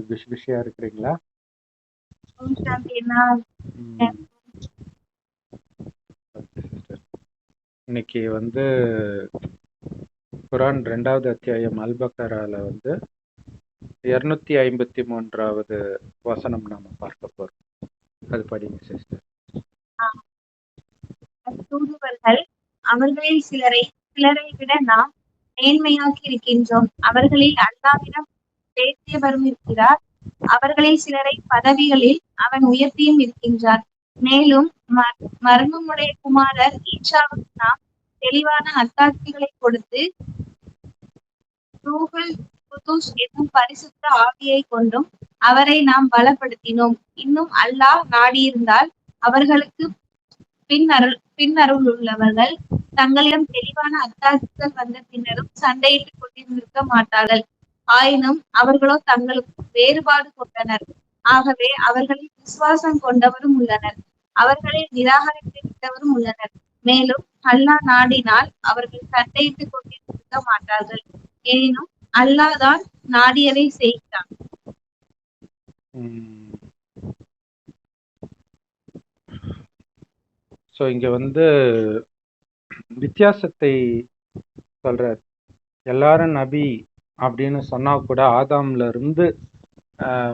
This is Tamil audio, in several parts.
பிஷி பிஷியா இருக்கிறீங்களா? ஓம் சாந்தி அண்ணா. இன்னைக்கு குரான் 2வது அத்தியாயம் அல்பக்கரால 253வது வசனம் நாம பார்க்க போறோம். அது படிங்க சிஸ்டர். தூதுவர்கள் அவர்களில் சிலரை விட நாம் மேன்மையாக்கி இருக்கின்றோம். அவர்களில் அல்லாஹ்விடம் பேசியவரும் இருக்கிறார். அவர்களில் சிலரை பதவிகளில் அவன் உயர்த்தியும் இருக்கின்றான். மேலும் மர்மமுடைய குமாரர் ஈசாவுக்கு நாம் தெளிவான அத்தாட்சிகளை கொடுத்து ரூஹுல் குதுஸ் என்னும் பரிசுத்த ஆவியை கொண்டும் அவரை நாம் பலப்படுத்தினோம். இன்னும் அல்லாஹ் நாடியிருந்தால் அவர்களுக்கு பின்னருள் உள்ளவர்கள் தங்களிடம் தெளிவான அத்தாட்சிகள் வந்த பின்னரும் சண்டையிட்டுக் கொண்டிருந்திருக்க மாட்டார்கள். ஆயினும் அவர்களோ தங்களுக்கு வேறுபாடு கொண்டனர். ஆகவே அவர்களில் விசுவாசம் கொண்டவரும் உள்ளனர், அவர்களை நிராகரித்து விட்டவரும் உள்ளனர். மேலும் அல்லாஹ் நாடினால் அவர்கள் சண்டையிட்டுக் கொண்டிருக்க மாட்டார்கள். எனினும் அல்லாஹ் தான் நாடியதை செய்கிறான். ஸோ இங்க வித்தியாசத்தை சொல்றார். எல்லாரும் நபி அப்படின்னு சொன்னா கூட ஆதாம்ல இருந்து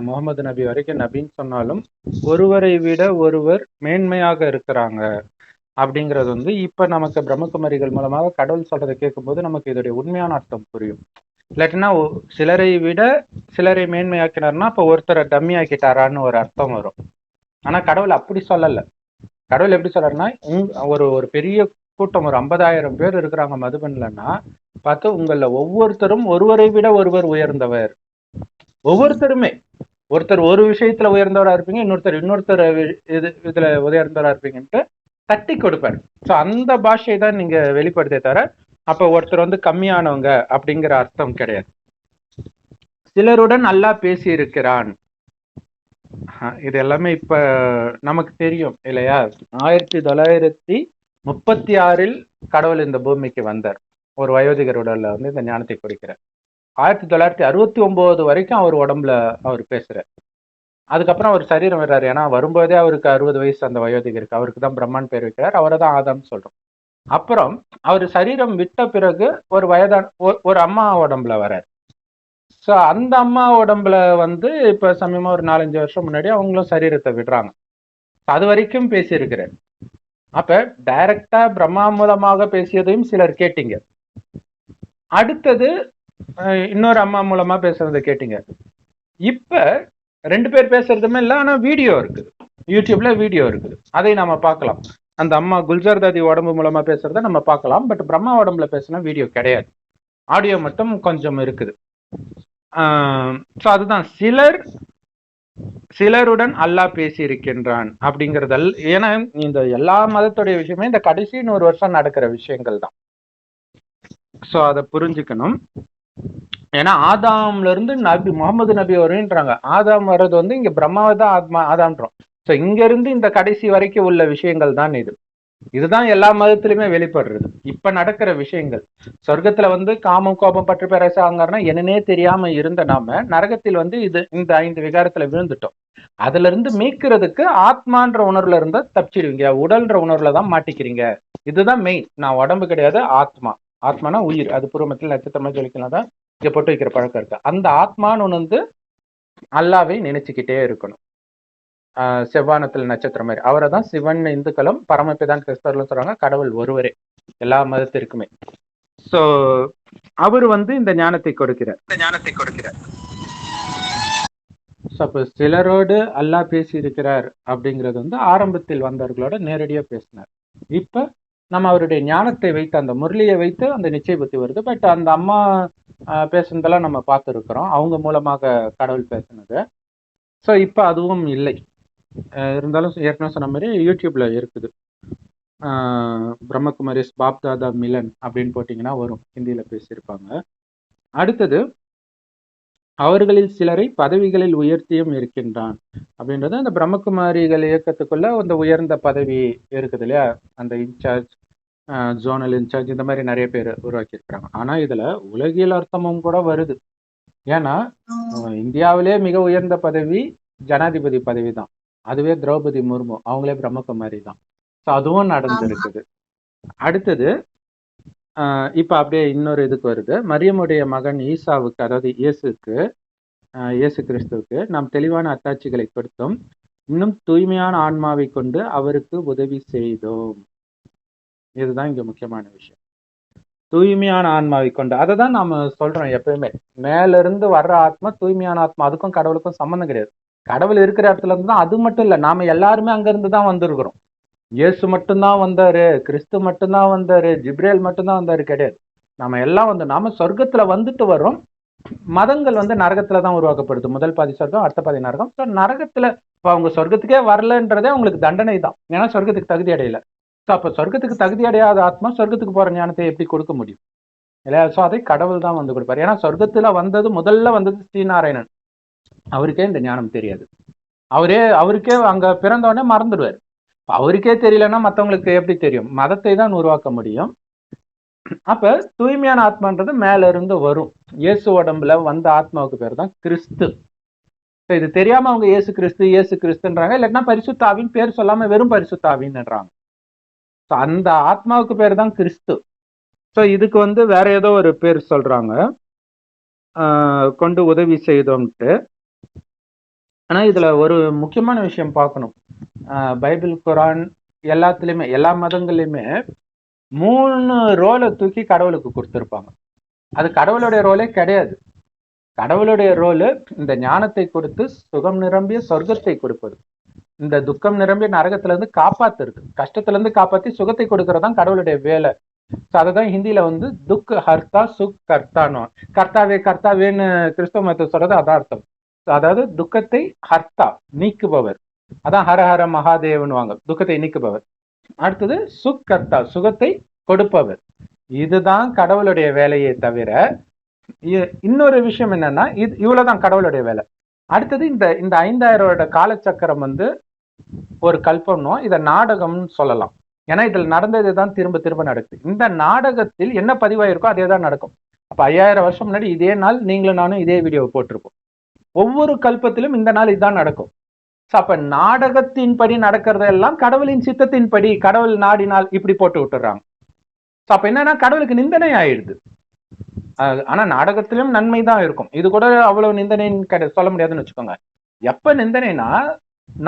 முகமது நபி வரைக்கும் நபின்னு சொன்னாலும் ஒருவரை விட ஒருவர் மேன்மையாக இருக்கிறாங்க அப்படிங்கிறது இப்ப நமக்கு பிரம்மகுமாரிகள் மூலமாக கடவுள் சொல்றதை கேட்கும்போது நமக்கு இதோடைய உண்மையான அர்த்தம் புரியும். இல்லாட்டினா சிலரை விட சிலரை மேன்மையாக்கினார்னா அப்ப ஒருத்தரை டம்மி ஆக்கிட்டாரான்னு ஒரு அர்த்தம் வரும். ஆனா கடவுள் அப்படி சொல்லல. கடவுள் எப்படி சொல்றாருன்னா, ஒரு பெரிய கூட்டம், ஒரு 50,000 பேர் இருக்கிறாங்க மதுபன்லன்னா பார்த்து உங்கள ஒவ்வொருத்தரும் ஒருவரை விட ஒருவர் உயர்ந்தவர். ஒவ்வொருத்தருமே ஒருத்தர் ஒரு விஷயத்துல உயர்ந்தவரா இருப்பீங்க, இன்னொருத்தர் இதுல உயர்ந்தவரா இருப்பீங்கன்ட்டு தட்டி கொடுப்பாரு. ஸோ அந்த பாஷையை தான் நீங்க வெளிப்படுத்த தவிர அப்ப ஒருத்தர் கம்மியானவங்க அப்படிங்கிற அர்த்தம் கிடையாது. சிலருடன் அல்லாஹ் பேசி இருக்கிறான். இது எல்லாமே இப்ப நமக்கு தெரியும் இல்லையா? 1936 கடவுள் இந்த பூமிக்கு வந்தார். ஒரு வயோதிகர் உடல்ல இந்த ஞானத்தை கொடுக்கிறார். 1969 வரைக்கும் அவர் உடம்புல அவர் பேசுறார். அதுக்கப்புறம் அவர் சரீரம் வர்றாரு. ஏன்னா வரும்போதே அவருக்கு 60 வயசு அந்த வயோதிகருக்கு. அவருக்கு தான் பிரம்மான் பேர் வைக்கிறார். அவரை தான் ஆதாம் சொல்றோம். அப்புறம் அவர் சரீரம் விட்ட பிறகு ஒரு அம்மா உடம்புல வர்றார். ஸோ அந்த அம்மா உடம்புல இப்ப சமயமா ஒரு 4-5 வருஷம் முன்னாடி அவங்களும் சரீரத்தை விடுறாங்க. அது வரைக்கும் பேசியிருக்கிறேன். அப்ப டைரக்டா பிரம்மா மூலமாக பேசியதையும் சிலர் கேட்டீங்க. அடுத்தது இன்னொரு அம்மா மூலமா பேசுறதை கேட்டீங்க. இப்ப 2 பேர் பேசுறதுமே இல்லை, ஆனா வீடியோ இருக்குது, யூடியூப்ல வீடியோ இருக்குது, அதை நாம பார்க்கலாம். அந்த அம்மா குல்ஜார் தாதி உடம்பு மூலமா பேசுறத நம்ம பார்க்கலாம். பட் பிரம்மா உடம்புல பேசினா வீடியோ கிடையாது, ஆடியோ மட்டும் கொஞ்சம் இருக்குது. ஸோ அதுதான் சிலருடன் அல்லாஹ் பேசி இருக்கின்றான் அப்படிங்கிறதல். ஏன்னா இந்த எல்லா மதத்துடைய விஷயமே இந்த கடைசி 100 வருஷம் நடக்கிற விஷயங்கள் தான். ஸோ அதை புரிஞ்சுக்கணும். ஏன்னா ஆதாம்ல இருந்து முகமது நபி வருன்றாங்க. ஆதாம் வர்றது இங்க பிரம்மாவை தான் ஆதாம்ன்றோம். ஸோ இங்க இருந்து இந்த கடைசி வரைக்கும் உள்ள விஷயங்கள் தான் இதுதான் எல்லா மதத்திலுமே வெளிப்படுறது. இப்ப நடக்கிற விஷயங்கள். சொர்க்கத்துல காமம் கோபம் பற்று பேராங்கன்னா என்னன்னே தெரியாம இருந்த நாம நரகத்தில் இந்த 5 விகாரத்துல விழுந்துட்டோம். அதுல இருந்து மீட்கிறதுக்கு ஆத்மான்ற உணர்வுல இருந்தா தப்பிச்சிடுவீங்க, உடல்ன்ற உணர்வுல தான் மாட்டிக்கிறீங்க. இதுதான் மெயின். நான் உடம்பு கிடையாது, ஆத்மா. ஆத்மானா உயிர். அது பூர்வமத்தில் நட்சத்திரமா ஜொலிக்கலாம் தான் இங்க போட்டு வைக்கிற பழக்கம் இருக்கு. அந்த ஆத்மான்னு அல்லாவை நினைச்சுக்கிட்டே இருக்கணும். செவ்வானத்தில் நட்சத்திரம் மாதிரி அவரை தான் சிவன் இந்துக்களும் பரமபிதான் கிறிஸ்தவர்களும் சொல்றாங்க. கடவுள் ஒருவரே எல்லா மதத்திற்குமே. சோ அவர் இந்த ஞானத்தை கொடுக்கிறார். சிலரோடு அல்லாஹ் பேசி இருக்கிறார் அப்படிங்கிறது ஆரம்பத்தில் வந்தவர்களோட நேரடியா பேசினார். இப்ப நம்ம அவருடைய ஞானத்தை வைத்து, அந்த முரளியை வைத்து அந்த நிச்சய புத்தி வருது. பட் அந்த அம்மா பேசுனதெல்லாம் நம்ம பார்த்துருக்கிறோம், அவங்க மூலமாக கடவுள் பேசுனது. ஸோ இப்ப அதுவும் இல்லை. இருந்தாலும் ஏற்கனவே சொன்ன மாதிரி யூடியூப்ல இருக்குது. பிரம்மகுமாரிஸ் பாப்தாதா மிலன் அப்படின்னு போட்டிங்கன்னா வரும், ஹிந்தியில பேசியிருப்பாங்க. அடுத்தது அவர்களில் சிலரை பதவிகளில் உயர்த்தியும் இருக்கின்றான் அப்படின்றது அந்த பிரம்மகுமாரிகள் இயக்கத்துக்குள்ள அந்த உயர்ந்த பதவி இருக்குது இல்லையா? அந்த இன்சார்ஜ், ஜோனல் இன்சார்ஜ், இந்த மாதிரி நிறைய பேர் உருவாக்கி இருக்கிறாங்க. ஆனா இதுல உலகியல் அர்த்தமும் கூட வருது. ஏன்னா இந்தியாவிலே மிக உயர்ந்த பதவி ஜனாதிபதி பதவி தான். அதுவே திரௌபதி முர்மு, அவங்களே பிரம்மகுமாரி தான். ஸோ அதுவும் நடந்திருக்குது. அடுத்தது இப்ப அப்படியே இன்னொரு இதுக்கு வருது. மரியமுடைய மகன் ஈசாவுக்கு, அதாவது இயேசு கிறிஸ்துவுக்கு நாம் தெளிவான அத்தாட்சிகளை கொடுத்தோம், இன்னும் தூய்மையான ஆன்மாவை கொண்டு அவருக்கு உதவி செய்தோம். இதுதான் இங்க முக்கியமான விஷயம். தூய்மையான ஆன்மாவை கொண்டு, அதை தான் நாம சொல்றோம் எப்பயுமே. மேல இருந்து வர்ற ஆத்மா தூய்மையான ஆத்மா, அதுக்கும் கடவுளுக்கும் சம்மந்தம் கிடையாது. கடவுள் இருக்கிற இடத்துல இருந்து தான். அது மட்டும் இல்ல, நாம எல்லாருமே அங்க இருந்து தான் வந்திருக்கிறோம். இயேசு மட்டும்தான் வந்தாரு, கிறிஸ்து மட்டும்தான் வந்தாரு, ஜிப்ரேல் மட்டும்தான் வந்தாரு கிடையாது. நாம எல்லாம் நாம சொர்க்கத்துல வந்துட்டு வர்றோம். மதங்கள் நரகத்துல தான் உருவாக்கப்படுது. முதல் பாதி சொர்க்கம், அடுத்த பாதி நரகம். ஸோ நரகத்துல இப்போ அவங்க சொர்க்கத்துக்கே வரலன்றதே அவங்களுக்கு தண்டனை தான். ஏன்னா சொர்க்கத்துக்கு தகுதி அடையல. ஸோ அப்போ சொர்க்கத்துக்கு தகுதி அடையாத ஆத்மா சொர்க்கத்துக்கு போற ஞானத்தை எப்படி கொடுக்க முடியும் இல்லையா? ஸோ அதை கடவுள் தான் கொடுப்பாரு. ஏன்னா சொர்க்கத்துல முதல்ல வந்தது ஸ்ரீநாராயணன். அவருக்கே இந்த ஞானம் தெரியாது. அவருக்கே அங்க பிறந்தவொடனே மறந்துடுவார். அவருக்கே தெரியலன்னா மற்றவங்களுக்கு எப்படி தெரியும்? மதத்தை தான் உருவாக்க முடியும். அப்ப தூய்மையான ஆத்மான்றது மேல இருந்து வரும். இயேசு உடம்புல வந்த ஆத்மாவுக்கு பேர் தான் கிறிஸ்து. இது தெரியாம அவங்க இயேசு கிறிஸ்துன்றாங்க. இல்லைன்னா பரிசுத்தாவின் பேர் சொல்லாம வெறும் பரிசுத்தாவின்னுறாங்க. அந்த ஆத்மாவுக்கு பேர் தான் கிறிஸ்து. ஸோ இதுக்கு வேற ஏதோ ஒரு பேர் சொல்றாங்க, கொண்டு உதவி செய்தோம்ட்டு. ஆனா இதுல ஒரு முக்கியமான விஷயம் பார்க்கணும். பைபிள், குரான் எல்லாத்துலயுமே, எல்லா மதங்கள்லயுமே 3 ரோலை தூக்கி கடவுளுக்கு கொடுத்துருப்பாங்க. அது கடவுளுடைய ரோலே கிடையாது. கடவுளுடைய ரோலு இந்த ஞானத்தை கொடுத்து சுகம் நிரம்பிய சொர்க்கத்தை கொடுப்பது, இந்த துக்கம் நிரம்பிய நரகத்துல இருந்து காப்பாத்துறது, கஷ்டத்துல இருந்து காப்பாத்தி சுகத்தை கொடுக்கறதுதான் கடவுளுடைய வேலை. அதைதான் ஹிந்தியில துக் ஹர்த்தா சுக் கர்த்தானோ, கர்த்தாவேன்னு கிறிஸ்தவ மதத்தை சொல்றது அதான் அர்த்தம். அதாவது துக்கத்தை ஹர்த்தா, நீக்குபவர். அதான் ஹர ஹர மகாதேவனுவாங்க, துக்கத்தை நீக்குபவர். அடுத்தது சுக் கர்த்தா, சுகத்தை கொடுப்பவர். இதுதான் கடவுளுடைய வேலையே தவிர இன்னொரு விஷயம் என்னன்னா, இவ்வளவுதான் கடவுளுடைய வேலை. அடுத்தது இந்த 5000 வருட காலச்சக்கரம் ஒரு கல்பம்னோ, இதை நாடகம்னு சொல்லலாம். ஏன்னா இதில் நடந்தது தான் திரும்ப திரும்ப நடக்குது. இந்த நாடகத்தில் என்ன பதிவாயிருக்கோ அதே தான் நடக்கும். அப்ப 5000 வருஷம் முன்னாடி இதே நாள் நீங்களும் நானும் இதே வீடியோவை போட்டிருப்போம். ஒவ்வொரு கல்பத்திலும் இந்த நாள் இதுதான் நடக்கும். அப்ப நாடகத்தின்படி நடக்கிறதெல்லாம் கடவுளின் சித்தத்தின்படி, கடவுள் நாடினால் இப்படி போட்டு விட்டுறாங்க. அப்ப என்னன்னா கடவுளுக்கு நிந்தனை ஆயிடுது. ஆனா நாடகத்திலும் நன்மை தான் இருக்கும். இது கூட அவ்வளவு நிந்தனைன்னு சொல்ல முடியாதுன்னு வச்சுக்கோங்க. எப்ப நிந்தனைனா,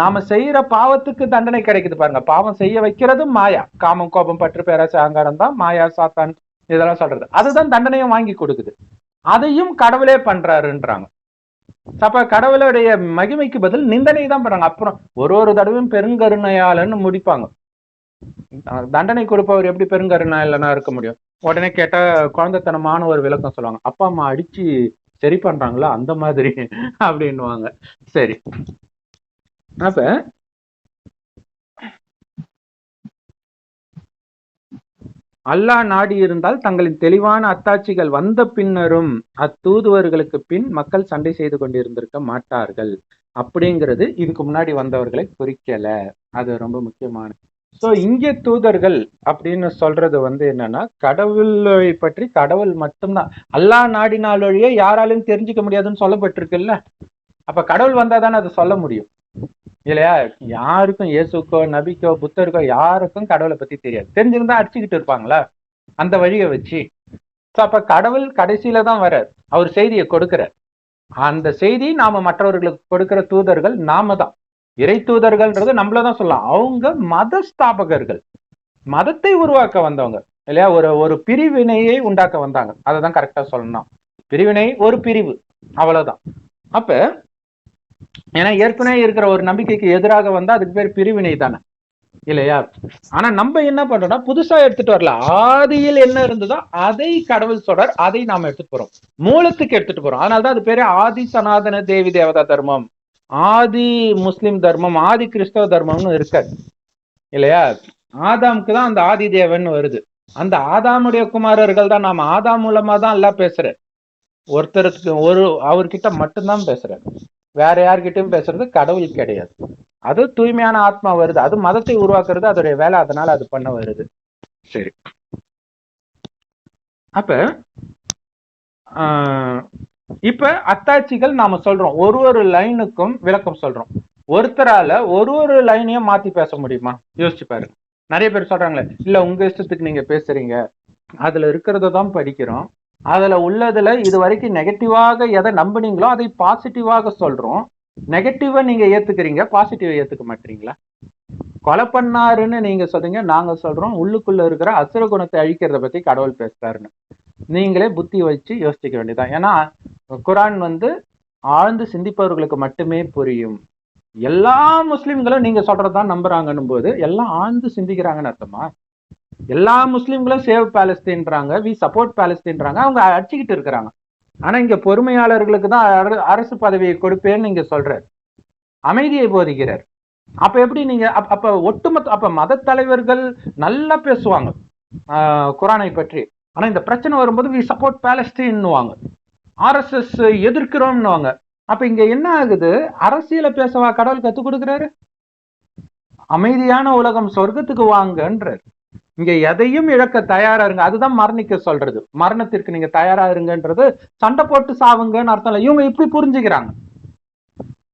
நாம செய்யற பாவத்துக்கு தண்டனை கிடைக்குது பாருங்க. பாவம் செய்ய வைக்கிறதும் மாயா, காமம், கோபம், பற்று, பேராசை, அகங்காரம் தான் மாயா, சாத்தான் இதெல்லாம் சொல்றது. அதுதான் தண்டனையும் வாங்கி கொடுக்குது. அதையும் கடவுளே பண்றாருன்றாங்க. அப்ப கடவுளுடைய மகிமைக்கு பதில் நிந்தனை தான் பண்றாங்க. அப்புறம் ஒரு தடவையும் பெருங்கருணையாளன்னு முடிப்பாங்க. தண்டனை கொடுப்பவர் எப்படி பெருங்கருணையாளனா இருக்க முடியும்? உடனே கேட்டா குழந்தைத்தனமான ஒரு விளக்கம் சொல்லுவாங்க. அப்பா அம்மா அடிச்சு சரி பண்றாங்களா அந்த மாதிரி அப்படின்னுவாங்க. சரி, அப்ப அல்லாஹ் நாடி இருந்தால் தங்களின் தெளிவான அத்தாட்சிகள் வந்த பின்னரும் அத்தூதுவர்களுக்கு பின் மக்கள் சண்டை செய்து கொண்டிருந்திருக்க மாட்டார்கள் அப்படிங்கிறது இதுக்கு முன்னாடி வந்தவர்களை குறிக்கல. அது ரொம்ப முக்கியமானது. ஸோ இங்கே தூதர்கள் அப்படின்னு சொல்றது என்னன்னா, கடவுளை பற்றி கடவுள் மட்டும்தான், அல்லாஹ் நாடினாலொழிய யாராலும் தெரிஞ்சுக்க முடியாதுன்னு சொல்லப்பட்டிருக்குல்ல. அப்ப கடவுள் வந்தாதானே அதை சொல்ல முடியும் இல்லையா? யாருக்கும், இயேசுக்கோ நபிக்கோ புத்தருக்கோ யாருக்கும் கடவுளை பத்தி தெரியாது. தெரிஞ்சிருந்தா அடிச்சுக்கிட்டு இருப்பாங்களா அந்த வழியை வச்சு? அப்ப கடவுள் கடைசியில தான் வர்றார், அவர் செய்தியை கொடுக்கிறார். அந்த செய்தி நாம மற்றவர்களுக்கு கொடுக்கிற தூதர்கள் நாம தான். இறை தூதர்கள்ன்றது நம்மளதான் சொல்லலாம். அவங்க மத ஸ்தாபகர்கள், மதத்தை உருவாக்க வந்தவங்க இல்லையா? ஒரு பிரிவினையை உண்டாக்க வந்தாங்க. அதை தான் கரெக்டா சொல்லணும். பிரிவினை, ஒரு பிரிவு, அவ்வளவுதான். அப்ப ஏன்னா ஏற்கனவே இருக்கிற ஒரு நம்பிக்கைக்கு எதிராக வந்தா அதுக்கு பேர் பிரிவினை தானே இல்லையா? ஆனா நம்ம என்ன பண்றோம்னா, புதுசா எடுத்துட்டு வரல. ஆதியில் என்ன இருந்ததோ அதை கடவுள் சொல்றார், அதை நாம எடுத்துட்டு போறோம், மூலத்துக்கு எடுத்துட்டு போறோம். அதனாலதான் அது பேரு ஆதி சனாதன தேவி தேவதா தர்மம், ஆதி முஸ்லிம் தர்மம், ஆதி கிறிஸ்தவ தர்மம்னு இருக்காது இல்லையா? ஆதாமுக்கு தான் அந்த ஆதி தேவன் வருது. அந்த ஆதாமுடைய குமாரர்கள் தான் நாம. ஆதாம் மூலமா தான் எல்லாம் பேசுற. ஒருத்தருக்கு அவர்கிட்ட மட்டும்தான் பேசுறாரு, வேற யார்கிட்டயும் பேசுறது கடவுள் கிடையாது. அது தூய்மையான ஆத்மா வருது, அது மதத்தை உருவாக்குறது அதோடைய வேலை, அதனால அது பண்ண வருது. சரி, அப்ப இப்ப அத்தாட்சிகள் நாம சொல்றோம், ஒரு ஒரு லைனுக்கும் விளக்கம் சொல்றோம். ஒருத்தரால ஒரு ஒரு லைனையும் மாத்தி பேச முடியுமா? யோசிச்சு பாருங்க. நிறைய பேர் சொல்றாங்களே, இல்ல உங்க இஷ்டத்துக்கு நீங்க பேசுறீங்க, அதுல இருக்கிறத தான் படிக்கிறோம், அதுல உள்ளதுல இது வரைக்கும் நெகட்டிவாக எதை நம்புனீங்களோ அதை பாசிட்டிவாக சொல்றோம், நெகட்டிவா நீங்க ஏத்துக்கிறீங்க, பாசிட்டிவா ஏத்துக்க மாட்டீங்களா? கொலை பண்ணாருன்னு நீங்க சொல்றீங்க, நாங்க சொல்றோம் உள்ளுக்குள்ள இருக்கிற அசுர குணத்தை அழிக்கிறத பத்தி கடவுள் பேசுறாருன்னு. நீங்களே புத்தி வச்சு யோசிக்க வேண்டியதான். ஏன்னா குரான் ஆழ்ந்து சிந்திப்பவர்களுக்கு மட்டுமே புரியும். எல்லா முஸ்லிம்களும் நீங்க சொல்றதுதான் நம்புறாங்கன்னும் போது எல்லாம் ஆழ்ந்து சிந்திக்கிறாங்கன்னு அர்த்தமா? எல்லா முஸ்லிம்களும் சேவ் பாலஸ்தீன்றாங்க, வி சப்போர்ட் பாலஸ்தீன்றாங்க, அவங்க அடிச்சுக்கிட்டு இருக்கிறாங்க. ஆனா இங்க பொறுமையாளர்களுக்கு தான் அரசு பதவியை கொடுப்பேன்னு நீங்க சொல்றாரு, அமைதியை போதிக்கிறார். அப்ப எப்படி நீங்க அப்ப ஒட்டுமொத்த அப்ப மத தலைவர்கள் நல்லா பேசுவாங்க குரானை பற்றி, ஆனா இந்த பிரச்சனை வரும்போது வி சப்போர்ட் பாலஸ்தீன்னுவாங்க, ஆர்எஸ்எஸ் எதிர்க்கிறோம்னுவாங்க. அப்ப இங்க என்ன ஆகுது? அரசியலை பேசவா கடவுள் கத்துக் கொடுக்கிறாரு? அமைதியான உலகம் சொர்க்கத்துக்கு வாங்கன்றார். இங்க எதையும் இழக்க தயாரா இருங்க, அதுதான் மரணிக்க சொல்றது. மரணத்திற்கு நீங்க தயாரா இருங்கன்றது சண்டை போட்டு சாவுங்கன்னு அர்த்தம் இல்லை. இவங்க இப்படி புரிஞ்சுக்கிறாங்க.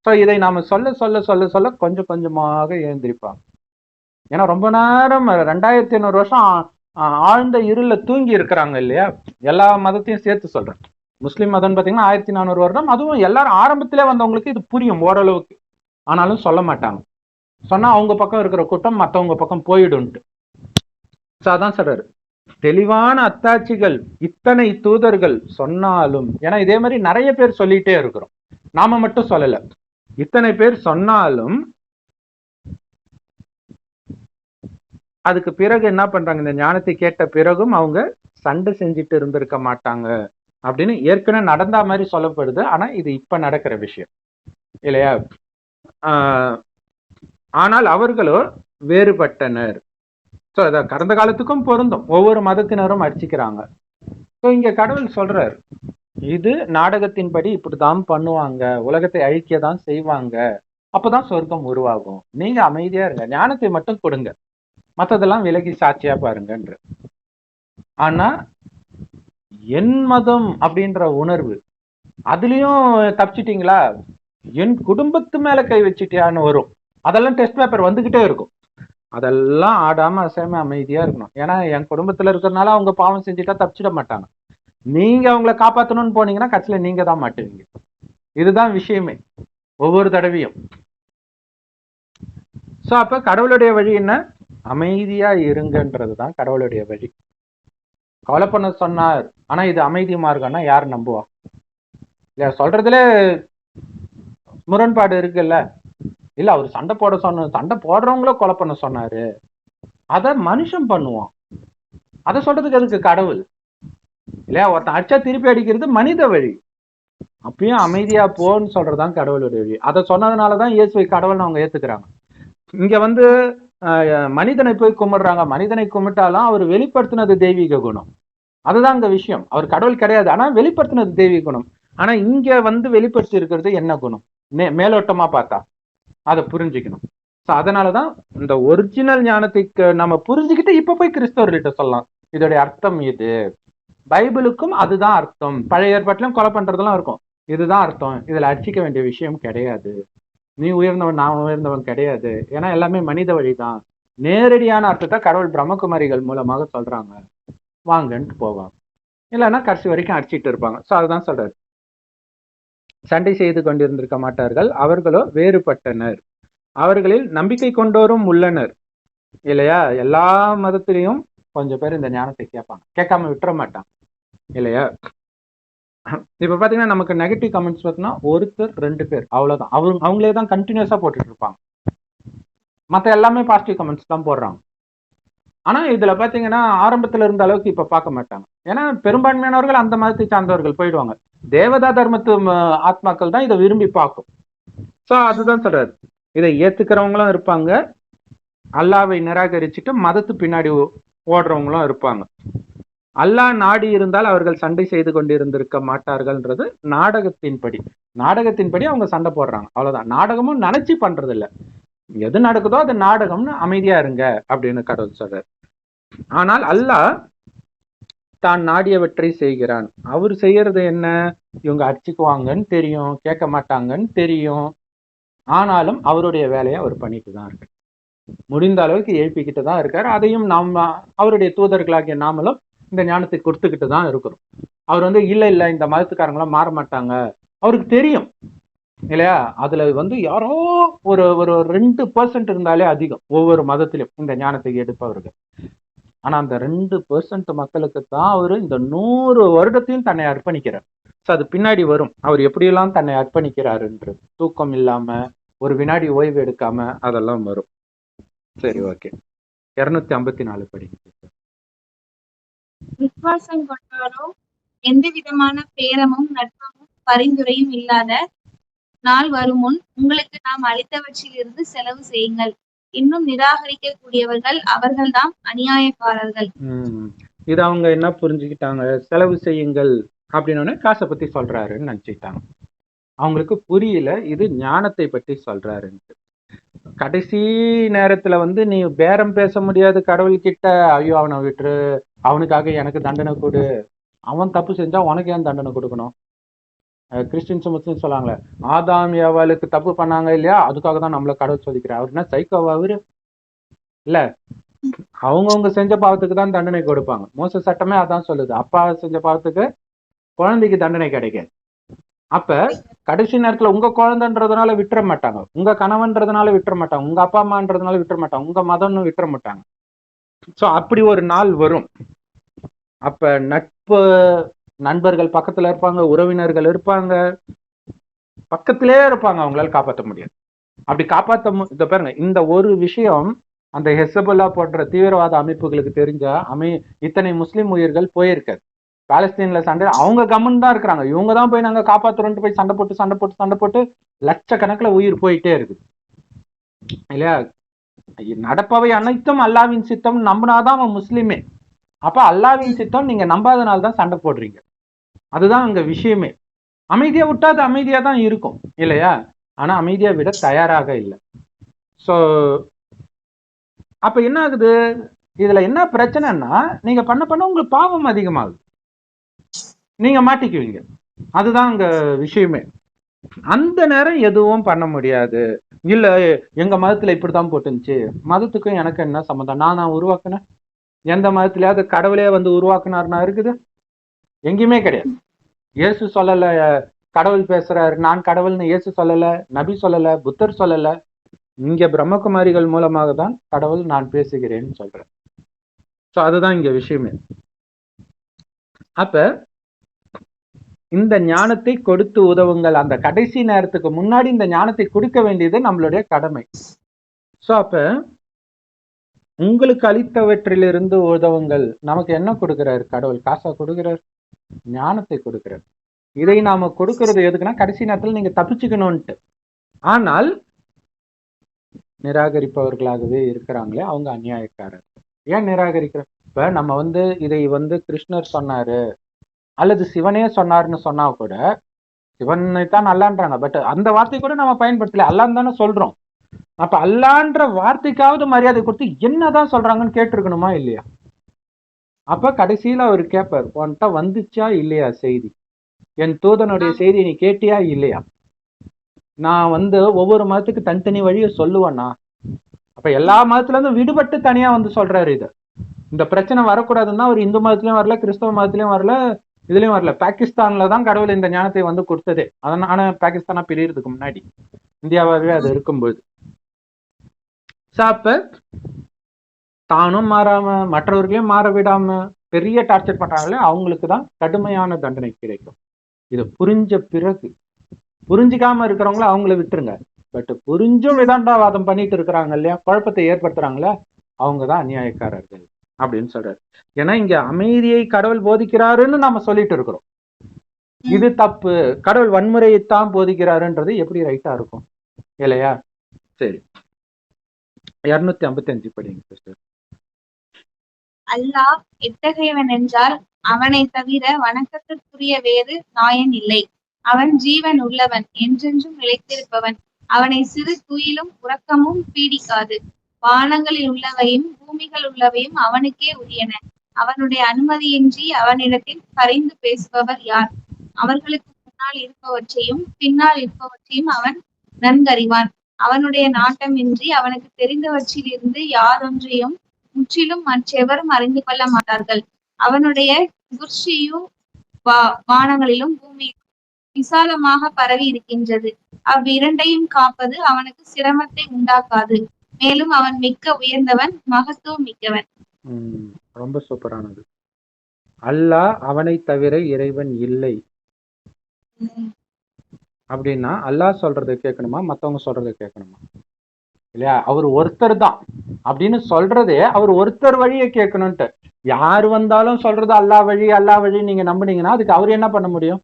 ஸோ இதை நாம சொல்ல சொல்ல சொல்ல சொல்ல கொஞ்சம் கொஞ்சமாக எழுந்திருப்பாங்க. ஏன்னா ரொம்ப நேரம் 2500 வருஷம் ஆழ்ந்த இருள தூங்கி இருக்கிறாங்க இல்லையா? எல்லா மதத்தையும் சேர்த்து சொல்றேன். முஸ்லிம் மதம் பார்த்தீங்கன்னா 1400 வருடம், அதுவும் எல்லாரும் ஆரம்பத்திலே வந்தவங்களுக்கு இது புரியும் ஓரளவுக்கு, ஆனாலும் சொல்ல மாட்டாங்க. சொன்னா அவங்க பக்கம் இருக்கிற கூட்டம் மற்றவங்க பக்கம் போயிடும்ட்டு. அதான் சொல்றாரு, தெளிவான அத்தாட்சிகள் இத்தனை தூதர்கள் சொன்னாலும், ஏன்னா இதே மாதிரி நிறைய பேர் சொல்லிட்டே இருக்கிறோம், நாம மட்டும் சொல்லல, இத்தனை பேர் சொன்னாலும் அதுக்கு பிறகு என்ன பண்றாங்க? இந்த ஞானத்தை கேட்ட பிறகும் அவங்க சண்டை செஞ்சுட்டு இருந்திருக்க மாட்டாங்க அப்படின்னு ஏற்கனவே நடந்தா மாதிரி சொல்லப்படுது. ஆனா இது இப்ப நடக்கிற விஷயம் இல்லையா? ஆனால் அவர்களோ வேறுபட்டனர். ஸோ அதை கடந்த காலத்துக்கும் பொருந்தும், ஒவ்வொரு மதத்தினரும் அடிச்சுக்கிறாங்க. ஸோ இங்க கடவுள் சொல்றாரு, இது நாடகத்தின்படி இப்படிதான் பண்ணுவாங்க, உலகத்தை அழிக்க தான் செய்வாங்க, அப்பதான் சொர்க்கம் உருவாகும், நீங்க அமைதியா இருங்க, ஞானத்தை மட்டும் கொடுங்க, மற்றதெல்லாம் விலகி சாட்சியா பாருங்கன்ற. ஆனா என் மதம் அப்படின்ற உணர்வு, அதுலயும் தப்பிச்சிட்டீங்களா, என் குடும்பத்து மேல கை வச்சுட்டியான்னு வரும். அதெல்லாம் டெஸ்ட் பேப்பர் வந்துகிட்டே இருக்கும். அதெல்லாம் ஆடாம அசையாம அமைதியா இருக்கணும். ஏன்னா என் குடும்பத்துல இருக்கிறதுனால அவங்க பாவம் செஞ்சுட்டா தப்பிச்சிட மாட்டாங்க. நீங்க அவங்களை காப்பாற்றணும்னு போனீங்கன்னா கட்சியில நீங்க தான் மாட்டுவீங்க. இதுதான் விஷயமே ஒவ்வொரு தடவையும். சோ அப்ப கடவுளுடைய வழி என்ன? அமைதியா இருங்கன்றதுதான் கடவுளுடைய வழி. கவலை பண்ண சொன்னார், ஆனா இது அமைதி மார்க்கம்னா யார் நம்புவா? இல்ல சொல்றதுல முரண்பாடு இருக்குல்ல. இல்ல அவர் சண்டை போட சண்டை போடுறவங்கள கொலை பண்ண சொன்னாரு, அத மனுஷன் பண்ணுவான், அதை சொல்றதுக்கு அதுக்கு கடவுள் இல்லையா? ஒருத்தன் அடிச்சா திருப்பி அடிக்கிறது மனித வழி. அப்பயும் அமைதியா போன்னு சொல்றதுதான் கடவுளுடைய வழி. அதை சொன்னதுனாலதான் இயேசுவை கடவுள்னு அவங்க ஏத்துக்கிறாங்க. இங்க மனிதனை போய் கும்பிடுறாங்க. மனிதனை கும்பிட்டாலும் அவர் வெளிப்படுத்தினது தெய்வீக குணம், அதுதான் இந்த விஷயம். அவர் கடவுள் கிடையாது, ஆனா வெளிப்படுத்தினது தெய்வீக குணம். ஆனா இங்க வெளிப்படுத்தி இருக்கிறது என்ன குணம்? மேலோட்டமா பார்த்தா அதை புரிஞ்சுக்கணும். அதனாலதான் இந்த ஒரிஜினல் ஞானத்தை நம்ம புரிஞ்சுக்கிட்டு இப்ப போய் கிறிஸ்தவர்கிட்ட சொல்லலாம், இதோடைய அர்த்தம் இது, பைபிளுக்கும் அதுதான் அர்த்தம், பழைய ஏற்பாட்டிலும் கொலை பண்றதெல்லாம் இருக்கும், இதுதான் அர்த்தம், இதுல அடிச்சிக்க வேண்டிய விஷயம் கிடையாது, நீ உயர்ந்தவன் நான் உயர்ந்தவன் கிடையாது, ஏன்னா எல்லாமே மனித வழிதான், நேரடியான அர்த்தத்தை கடவுள் பிரம்மகுமாரிகள் மூலமாக சொல்றாங்க, வாங்கன்ட்டு போவாங்க. இல்லைன்னா கடைசி வரைக்கும் அடிச்சிட்டு இருப்பாங்க. ஸோ அதுதான் சொல்றாரு, சண்டை செய்து கொண்டிருந்திருக்க மாட்டார்கள், அவர்களோ வேறுபட்டனர், அவர்களில் நம்பிக்கை கொண்டோரும் உள்ளனர் இல்லையா? எல்லா மதத்திலையும் கொஞ்சம் பேர் இந்த ஞானத்தை கேட்பாங்க, கேட்காம விட்டுற மாட்டாங்க இல்லையா? இப்ப பாத்தீங்கன்னா நமக்கு நெகட்டிவ் கமெண்ட்ஸ் பார்த்தீங்கன்னா ஒருத்தர் 2 பேர் அவ்வளவுதான், அவங்களே தான் கண்டினியூஸா போட்டுட்டு இருப்பாங்க, மற்ற எல்லாமே பாசிட்டிவ் கமெண்ட்ஸ் தான் போடுறாங்க. ஆனா இதுல பாத்தீங்கன்னா ஆரம்பத்துல இருந்த அளவுக்கு இப்ப பார்க்க மாட்டாங்க. ஏன்னா பெரும்பான்மையானவர்கள் அந்த மதத்தை சார்ந்தவர்கள் போயிடுவாங்க, தேவதா தர்மத்து ஆத்மாக்கள் தான் இதை விரும்பி பார்க்கும். சோ அதுதான் சொல்றாரு, இதை ஏத்துக்கிறவங்களும் இருப்பாங்க, அல்லாவை நிராகரிச்சுட்டு மதத்து பின்னாடி ஓடுறவங்களும் இருப்பாங்க. அல்லாஹ் நாடி இருந்தால் அவர்கள் சண்டை செய்து கொண்டிருந்திருக்க மாட்டார்கள்ன்றது நாடகத்தின்படி அவங்க சண்டை போடுறாங்க, அவ்வளவுதான். நாடகமும் நினைச்சு பண்றது இல்ல, எது நடக்குதோ அது நாடகம்னு அமைதியா இருங்க அப்படின்னு கடவுள் சொல்றாரு. ஆனால் அல்லாஹ் தான் நாடியவற்றை செய்கிறான். அவர் செய்யறது என்ன? இவங்க அடிச்சுக்குவாங்கன்னு தெரியும், கேட்க மாட்டாங்கன்னு தெரியும். ஆனாலும் அவருடைய வேலையை அவர் பண்ணிட்டு தான் இருக்கார். முடிந்த அளவுக்கு எழுப்பிக்கிட்டு தான் இருக்காரு. அதையும் நாம அவருடைய தூதர்களாகிய நாமளும் இந்த ஞானத்தை கொடுத்துக்கிட்டு தான் இருக்கிறோம். அவர் இல்ல இந்த மதத்துக்காரங்களாம் மாற மாட்டாங்க, அவருக்கு தெரியும் இல்லையா? அதுல யாரோ ஒரு ஒரு 2% இருந்தாலே அதிகம் ஒவ்வொரு மதத்திலும் இந்த ஞானத்தை எடுப்பவர்கள். ஆனா அந்த 2% மக்களுக்கு தான் அவரு இந்த 100 வருடத்தையும் தன்னை அர்ப்பணிக்கிறார். அது பின்னாடி வரும் அவர் எப்படியெல்லாம் தன்னை அர்ப்பணிக்கிறாருன்றது. தூக்கம் இல்லாம, ஒரு வினாடி ஓய்வு எடுக்காம, அதெல்லாம் வரும். சரி, ஓகே. 254 படிங்க. விசுவாசம் கொண்டாரோ எந்த விதமான பேரமும் நட்பமும் பரிந்துரையும் இல்லாத நாள் வரும் முன் உங்களுக்கு நாம் அளித்தவற்றிலிருந்து செலவு செய்யுங்கள். இன்னும் நிராகரிக்க கூடியவர்கள் அவர்கள்தான் அநியாயக்காரர்கள். இது அவங்க என்ன புரிஞ்சுக்கிட்டாங்க? செலவு செய்யுங்கள் அப்படின்னு காசை பத்தி சொல்றாருன்னு நினைச்சுக்கிட்டாங்க. அவங்களுக்கு புரியல இது ஞானத்தை பற்றி சொல்றாருன்ட்டு. கடைசி நேரத்துல நீ பேரம் பேச முடியாது கடவுள்கிட்ட. ஐயோ அவனை விட்டுரு, அவனுக்காக எனக்கு தண்டனை கொடு, அவன் தப்பு செஞ்சா உனக்கு ஏன் தண்டனை கொடுக்கணும்? கிறிஸ்டின்ஸ் முஸ்லிம் சொல்லுவாங்களே, ஆதாம் ஏவாளுக்கு தப்பு பண்ணாங்க இல்லையா, அதுக்காக தான் நம்மள கடவுள் சோதிக்கிறார். அவருன்னா சைக்கோவா அவரு? இல்ல, அவங்கவுங்க செஞ்ச பாவத்துக்கு தான் தண்டனை கொடுப்பாங்க. மோச சட்டமே அதான் சொல்லுது, அப்பா செஞ்ச பாவத்துக்கு குழந்தைக்கு தண்டனை கிடைக்காது. அப்ப கடைசி நேரத்துல உங்க குழந்தைன்றதுனால விட்டுற மாட்டாங்க, உங்க கணவன்றதுனால விட்டுற மாட்டாங்க, உங்க அப்பா அம்மான்றதுனால விட்டுற மாட்டாங்க, உங்க மதம்னு விட்டுற மாட்டாங்க. சோ அப்படி ஒரு நாள் வரும். அப்ப நட்பு, நண்பர்கள் பக்கத்துல இருப்பாங்க, உறவினர்கள் இருப்பாங்க, பக்கத்திலே இருப்பாங்க, அவங்களால காப்பாற்ற முடியாது. அப்படி காப்பாற்ற பாருங்க, இந்த ஒரு விஷயம் அந்த ஹெசபுல்லா போன்ற தீவிரவாத அமைப்புகளுக்கு தெரிஞ்சா இத்தனை முஸ்லிம் உயிர்கள் போயிருக்காது. பாலஸ்தீன்ல சண்டை, அவங்க கம்மன் தான் இருக்கிறாங்க, இவங்க தான் போய் நாங்க காப்பாத்துறோம்னு போய் சண்டை போட்டு லட்சக்கணக்கில் உயிர் போயிட்டே இருக்கு இல்லையா? நடப்பவை அனைத்தும் அல்லாவின் சித்தம் நம்பினாதான் அவன் முஸ்லிமே. அப்ப அல்லாவின் சித்தம் நீங்க நம்பாதனால தான் சண்டை போடுறீங்க. அதுதான் அங்க விஷயமே. அமைதியா விட்டா அது அமைதியா தான் இருக்கும் இல்லையா? ஆனா அமைதியா விட தயாராக இல்லை. சோ அப்ப என்ன ஆகுது? இதுல என்ன பிரச்சனைன்னா, நீங்க பண்ண உங்களுக்கு பாவம் அதிகமாகுது, நீங்க மாட்டிக்குவீங்க. அதுதான் அங்க விஷயமே. அந்த நேரம் எதுவும் பண்ண முடியாது. இல்ல எங்க மதத்துல இப்படிதான் போட்டுருந்துச்சு, மதத்துக்கும் எனக்கு என்ன சம்மந்தம்? நான் உருவாக்குனேன்? எந்த மதத்திலயாவது கடவுளே உருவாக்குனாருன்னா இருக்குது? எங்கேயுமே கிடையாது. இயேசு சொல்லல கடவுள் பேசுறாரு, நான் கடவுள்னு இயேசு சொல்லல, நபி சொல்லல, புத்தர் சொல்லல. இங்க பிரம்மகுமாரிகள் மூலமாக தான் கடவுள் நான் பேசுகிறேன்னு சொல்றேன். சோ அதுதான் இங்க விஷயமே. அப்ப இந்த ஞானத்தை கொடுத்து உதவுங்கள். அந்த கடைசி நேரத்துக்கு முன்னாடி இந்த ஞானத்தை கொடுக்க வேண்டியது நம்மளுடைய கடமை. சோ அப்ப உங்களுக்கு அளித்தவற்றிலிருந்து உதவுங்கள். நமக்கு என்ன கொடுக்கிறார் கடவுள்? காசா கொடுக்கிறார்? ஞானத்தை கொடுக்கிறார். இதை நாம கொடுக்கறது எதுக்குன்னா, கடைசி நேரத்தில் நீங்க தப்பிச்சுக்கணும்ட்டு. ஆனால் நிராகரிப்பவர்களாகவே இருக்கிறாங்களே, அவங்க அநியாயக்காரர். ஏன் நிராகரிக்கிற? இப்ப நம்ம இதை கிருஷ்ணர் சொன்னாரு அல்லது சிவனே சொன்னாருன்னு சொன்னா கூட, சிவனை தான் அல்லான்றாங்க, பட் அந்த வார்த்தை கூட நம்ம பயன்படுத்தல, அல்லான்னு தானே சொல்றோம். அப்ப அல்லான்ற வார்த்தைக்காவது மரியாதை கொடுத்து என்னதான் சொல்றாங்கன்னு கேட்டிருக்கணுமா இல்லையா? அப்ப கடைசியில அவர் கேட்பார், உன்கிட்ட வந்துச்சா இல்லையா செய்தி? என் தூதனுடைய செய்தி நீ கேட்டியா இல்லையா? நான் ஒவ்வொரு மதத்துக்கு தனித்தனி வழியை சொல்லுவேன்னா, அப்ப எல்லா மதத்துல இருந்து விடுபட்டு தனியா சொல்றாரு. இது இந்த பிரச்சனை வரக்கூடாதுன்னா அவர் இந்து மதத்திலயும் வரல, கிறிஸ்தவ மதத்திலயும் வரல, இதுலயும் வரல. பாகிஸ்தான்ல தான் கடவுள் இந்த ஞானத்தை கொடுத்ததே. அதனால பாகிஸ்தானா பிரியறதுக்கு முன்னாடி இந்தியாவாகவே அது இருக்கும்போது. அப்ப தானும் மாறாம மற்றவர்களையும் மாற விடாம பெரிய டார்ச்சர் பண்றாங்களே, அவங்களுக்கு தான் கடுமையான தண்டனை கிடைக்கும். இது புரிஞ்ச பிறகு. புரிஞ்சிக்காம இருக்கிறவங்கள அவங்கள விட்டுருங்க. பட் புரிஞ்சும் விதாண்டாவாதம் பண்ணிட்டு இருக்கிறாங்க இல்லையா, குழப்பத்தை ஏற்படுத்துறாங்களே, அவங்கதான் அநியாயக்காரர்கள் அப்படின்னு சொல்றாரு. ஏன்னா இங்க அமைதியை கடவுள் போதிக்கிறாருன்னு நாம சொல்லிட்டு இருக்கிறோம். இது தப்பு, கடவுள் வன்முறையைத்தான் போதிக்கிறாருன்றது எப்படி ரைட்டா இருக்கும் இல்லையா? சரி, 255 படிங்க சிஸ்டர். அல்லாஹ் எத்தகையவன் என்றால், அவனை தவிர வணக்கத்திற்குரிய வேறு நாயன் இல்லை. அவன் ஜீவன் உள்ளவன், என்றென்றும் நிலைத்திருப்பவன். அவனை சிறு துயிலும் உறக்கமும் பீடிக்காது. வானங்களில் உள்ளவையும் பூமிகள் உள்ளவையும் அவனுக்கே உரியன. அவனுடைய அனுமதியின்றி அவனிடத்தில் பரிந்து பேசுபவர் யார்? அவர்களுக்கு முன்னால் இருப்பவற்றையும் பின்னால் இருப்பவற்றையும் அவன் நன்கறிவான். அவனுடைய நாட்டமின்றி அவனுக்கு தெரிந்தவற்றிலிருந்து யாதொன்றையும் முற்றிலும் மற்றெவரும் அறிந்து கொள்ள மாட்டார்கள். அவனுடைய குர்சியும் வானங்களிலும் பூமியிலும் விசாலமாக பரவி இருக்கின்றது. அவ்விரண்டையும் காப்பது அவனுக்கு சிரமத்தை உண்டாக்காது. மேலும் அவன் மிக்க உயர்ந்தவன், மகத்துவம் மிக்கவன். ரொம்ப சூப்பரானது. அல்லாஹ் அவனை தவிர இறைவன் இல்லை அப்படின்னா அல்லாஹ் சொல்றதை கேட்கணுமா மத்தவங்க சொல்றதை கேட்கணுமா? இல்லையா? அவர் ஒருத்தர் தான் அப்படின்னு சொல்றதே அவர் ஒருத்தர் வழியை கேட்கணும்ட்டு. யாரு வந்தாலும் சொல்றது அல்லாஹ் வழி நீங்க நம்புனீங்கன்னா அதுக்கு அவர் என்ன பண்ண முடியும்?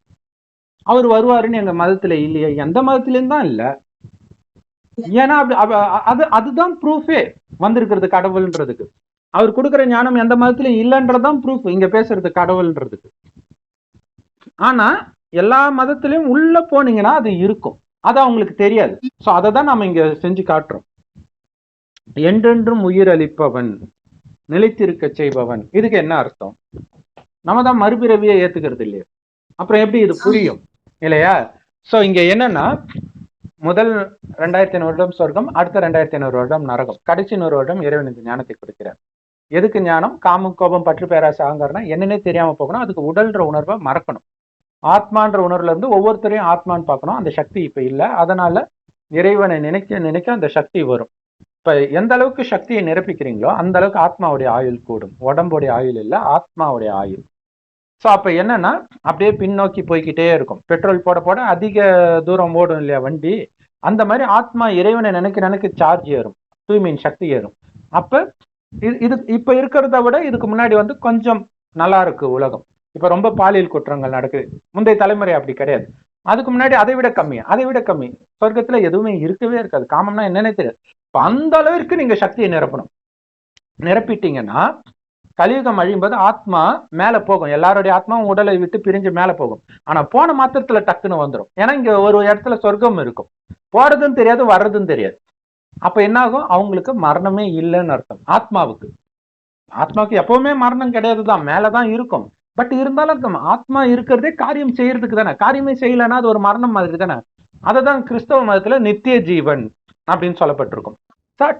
அவர் வருவாருன்னு எங்க மதத்துல இல்லையே, எந்த மதத்திலயும் தான் இல்ல. ஏன்னா அதுதான் ப்ரூஃபே வந்திருக்கிறது கடவுள்ன்றதுக்கு. அவர் கொடுக்குற ஞானம் எந்த மதத்திலயும் இல்லைன்றதுதான் ப்ரூஃப் இங்க பேசுறது கடவுள்ன்றதுக்கு. ஆனா எல்லா மதத்திலயும் உள்ள போனீங்கன்னா அது இருக்கும், அது அவங்களுக்கு தெரியாது. சோ அதை தான் நம்ம இங்க செஞ்சு காட்டுறோம். என்றென்றும் உயிர் அளிப்பவன், நிலைத்திருக்க செய்பவன். இதுக்கு என்ன அர்த்தம்? நம்ம தான் மறுபிறவியை ஏத்துக்கிறது இல்லையா, அப்புறம் எப்படி இது புரியும்? இல்லையா? சோ இங்க என்னன்னா முதல் 2500 வருடம் சொர்க்கம், அடுத்த 2500 வருடம் நரகம், கடைசி 100 வருடம் இறைவனுக்கு ஞானத்தை கொடுக்கிறார். எதுக்கு ஞானம்? காமம், கோபம், பற்று, பேராசை, அகங்காரம்னா என்னன்னே தெரியாம போகணும். அதுக்கு உடல்ன்ற உணர்வை மறக்கணும். ஆத்மான்ற உணர்வுல இருந்து ஒவ்வொருத்தரையும் ஆத்மான்னு பார்க்கணும். அந்த சக்தி இப்ப இல்லை. அதனால இறைவனை நினைக்க நினைக்க அந்த சக்தி வரும். இப்ப எந்த அளவுக்கு சக்தியை நிரப்பிக்கிறீங்களோ அந்த அளவுக்கு ஆத்மாவுடைய ஆயுள் கூடும். உடம்புடைய ஆயுள் இல்லை, ஆத்மாவுடைய ஆயுள். ஸோ அப்ப என்னன்னா அப்படியே பின்னோக்கி போய்கிட்டே இருக்கும். பெட்ரோல் போட போட அதிக தூரம் ஓடும் இல்லையா வண்டி, அந்த மாதிரி ஆத்மா இறைவனை நினைக்க சார்ஜ் ஏறும், தூய்மையின் சக்தி ஏறும். அப்ப இது இப்ப இருக்கிறத விட இதுக்கு முன்னாடி வந்து கொஞ்சம் நல்லா இருக்கு உலகம். இப்ப ரொம்ப பாலியல் குற்றங்கள் நடக்குது. முந்தைய தலைமுறை அப்படி கிடையாது. அதுக்கு முன்னாடி அதை விட கம்மி. சொர்க்கத்துல எதுவுமே இருக்கவே இருக்காது. காமம்னா என்னன்னே தெரியாது. இப்ப அந்த அளவிற்கு நீங்க சக்தியை நிரப்பிட்டீங்கன்னா கலியுகம் அழியும்போது ஆத்மா மேல போகும். எல்லாருடைய ஆத்மாவும் உடலை விட்டு பிரிஞ்சு மேல போகும். ஆனா போன மாத்திரத்துல டக்குன்னு வந்துடும். ஏன்னா இங்க ஒரு இடத்துல சொர்க்கம் இருக்கும், போறதும் தெரியாது வர்றதும் தெரியாது. அப்ப என்ன ஆகும்? அவங்களுக்கு மரணமே இல்லைன்னு அர்த்தம். ஆத்மாவுக்கு எப்பவுமே மரணம் கிடையாதுதான், மேலதான் இருக்கும். பட் இருந்தாலும் ஆத்மா இருக்கிறதே காரியம் செய்யறதுக்கு தானே. காரியமே செய்யலைன்னா அது ஒரு மரணம் மாதிரி தானே. அததான் கிறிஸ்தவ மதத்துல நித்திய ஜீவன் அப்படின்னு சொல்லப்பட்டிருக்கும்.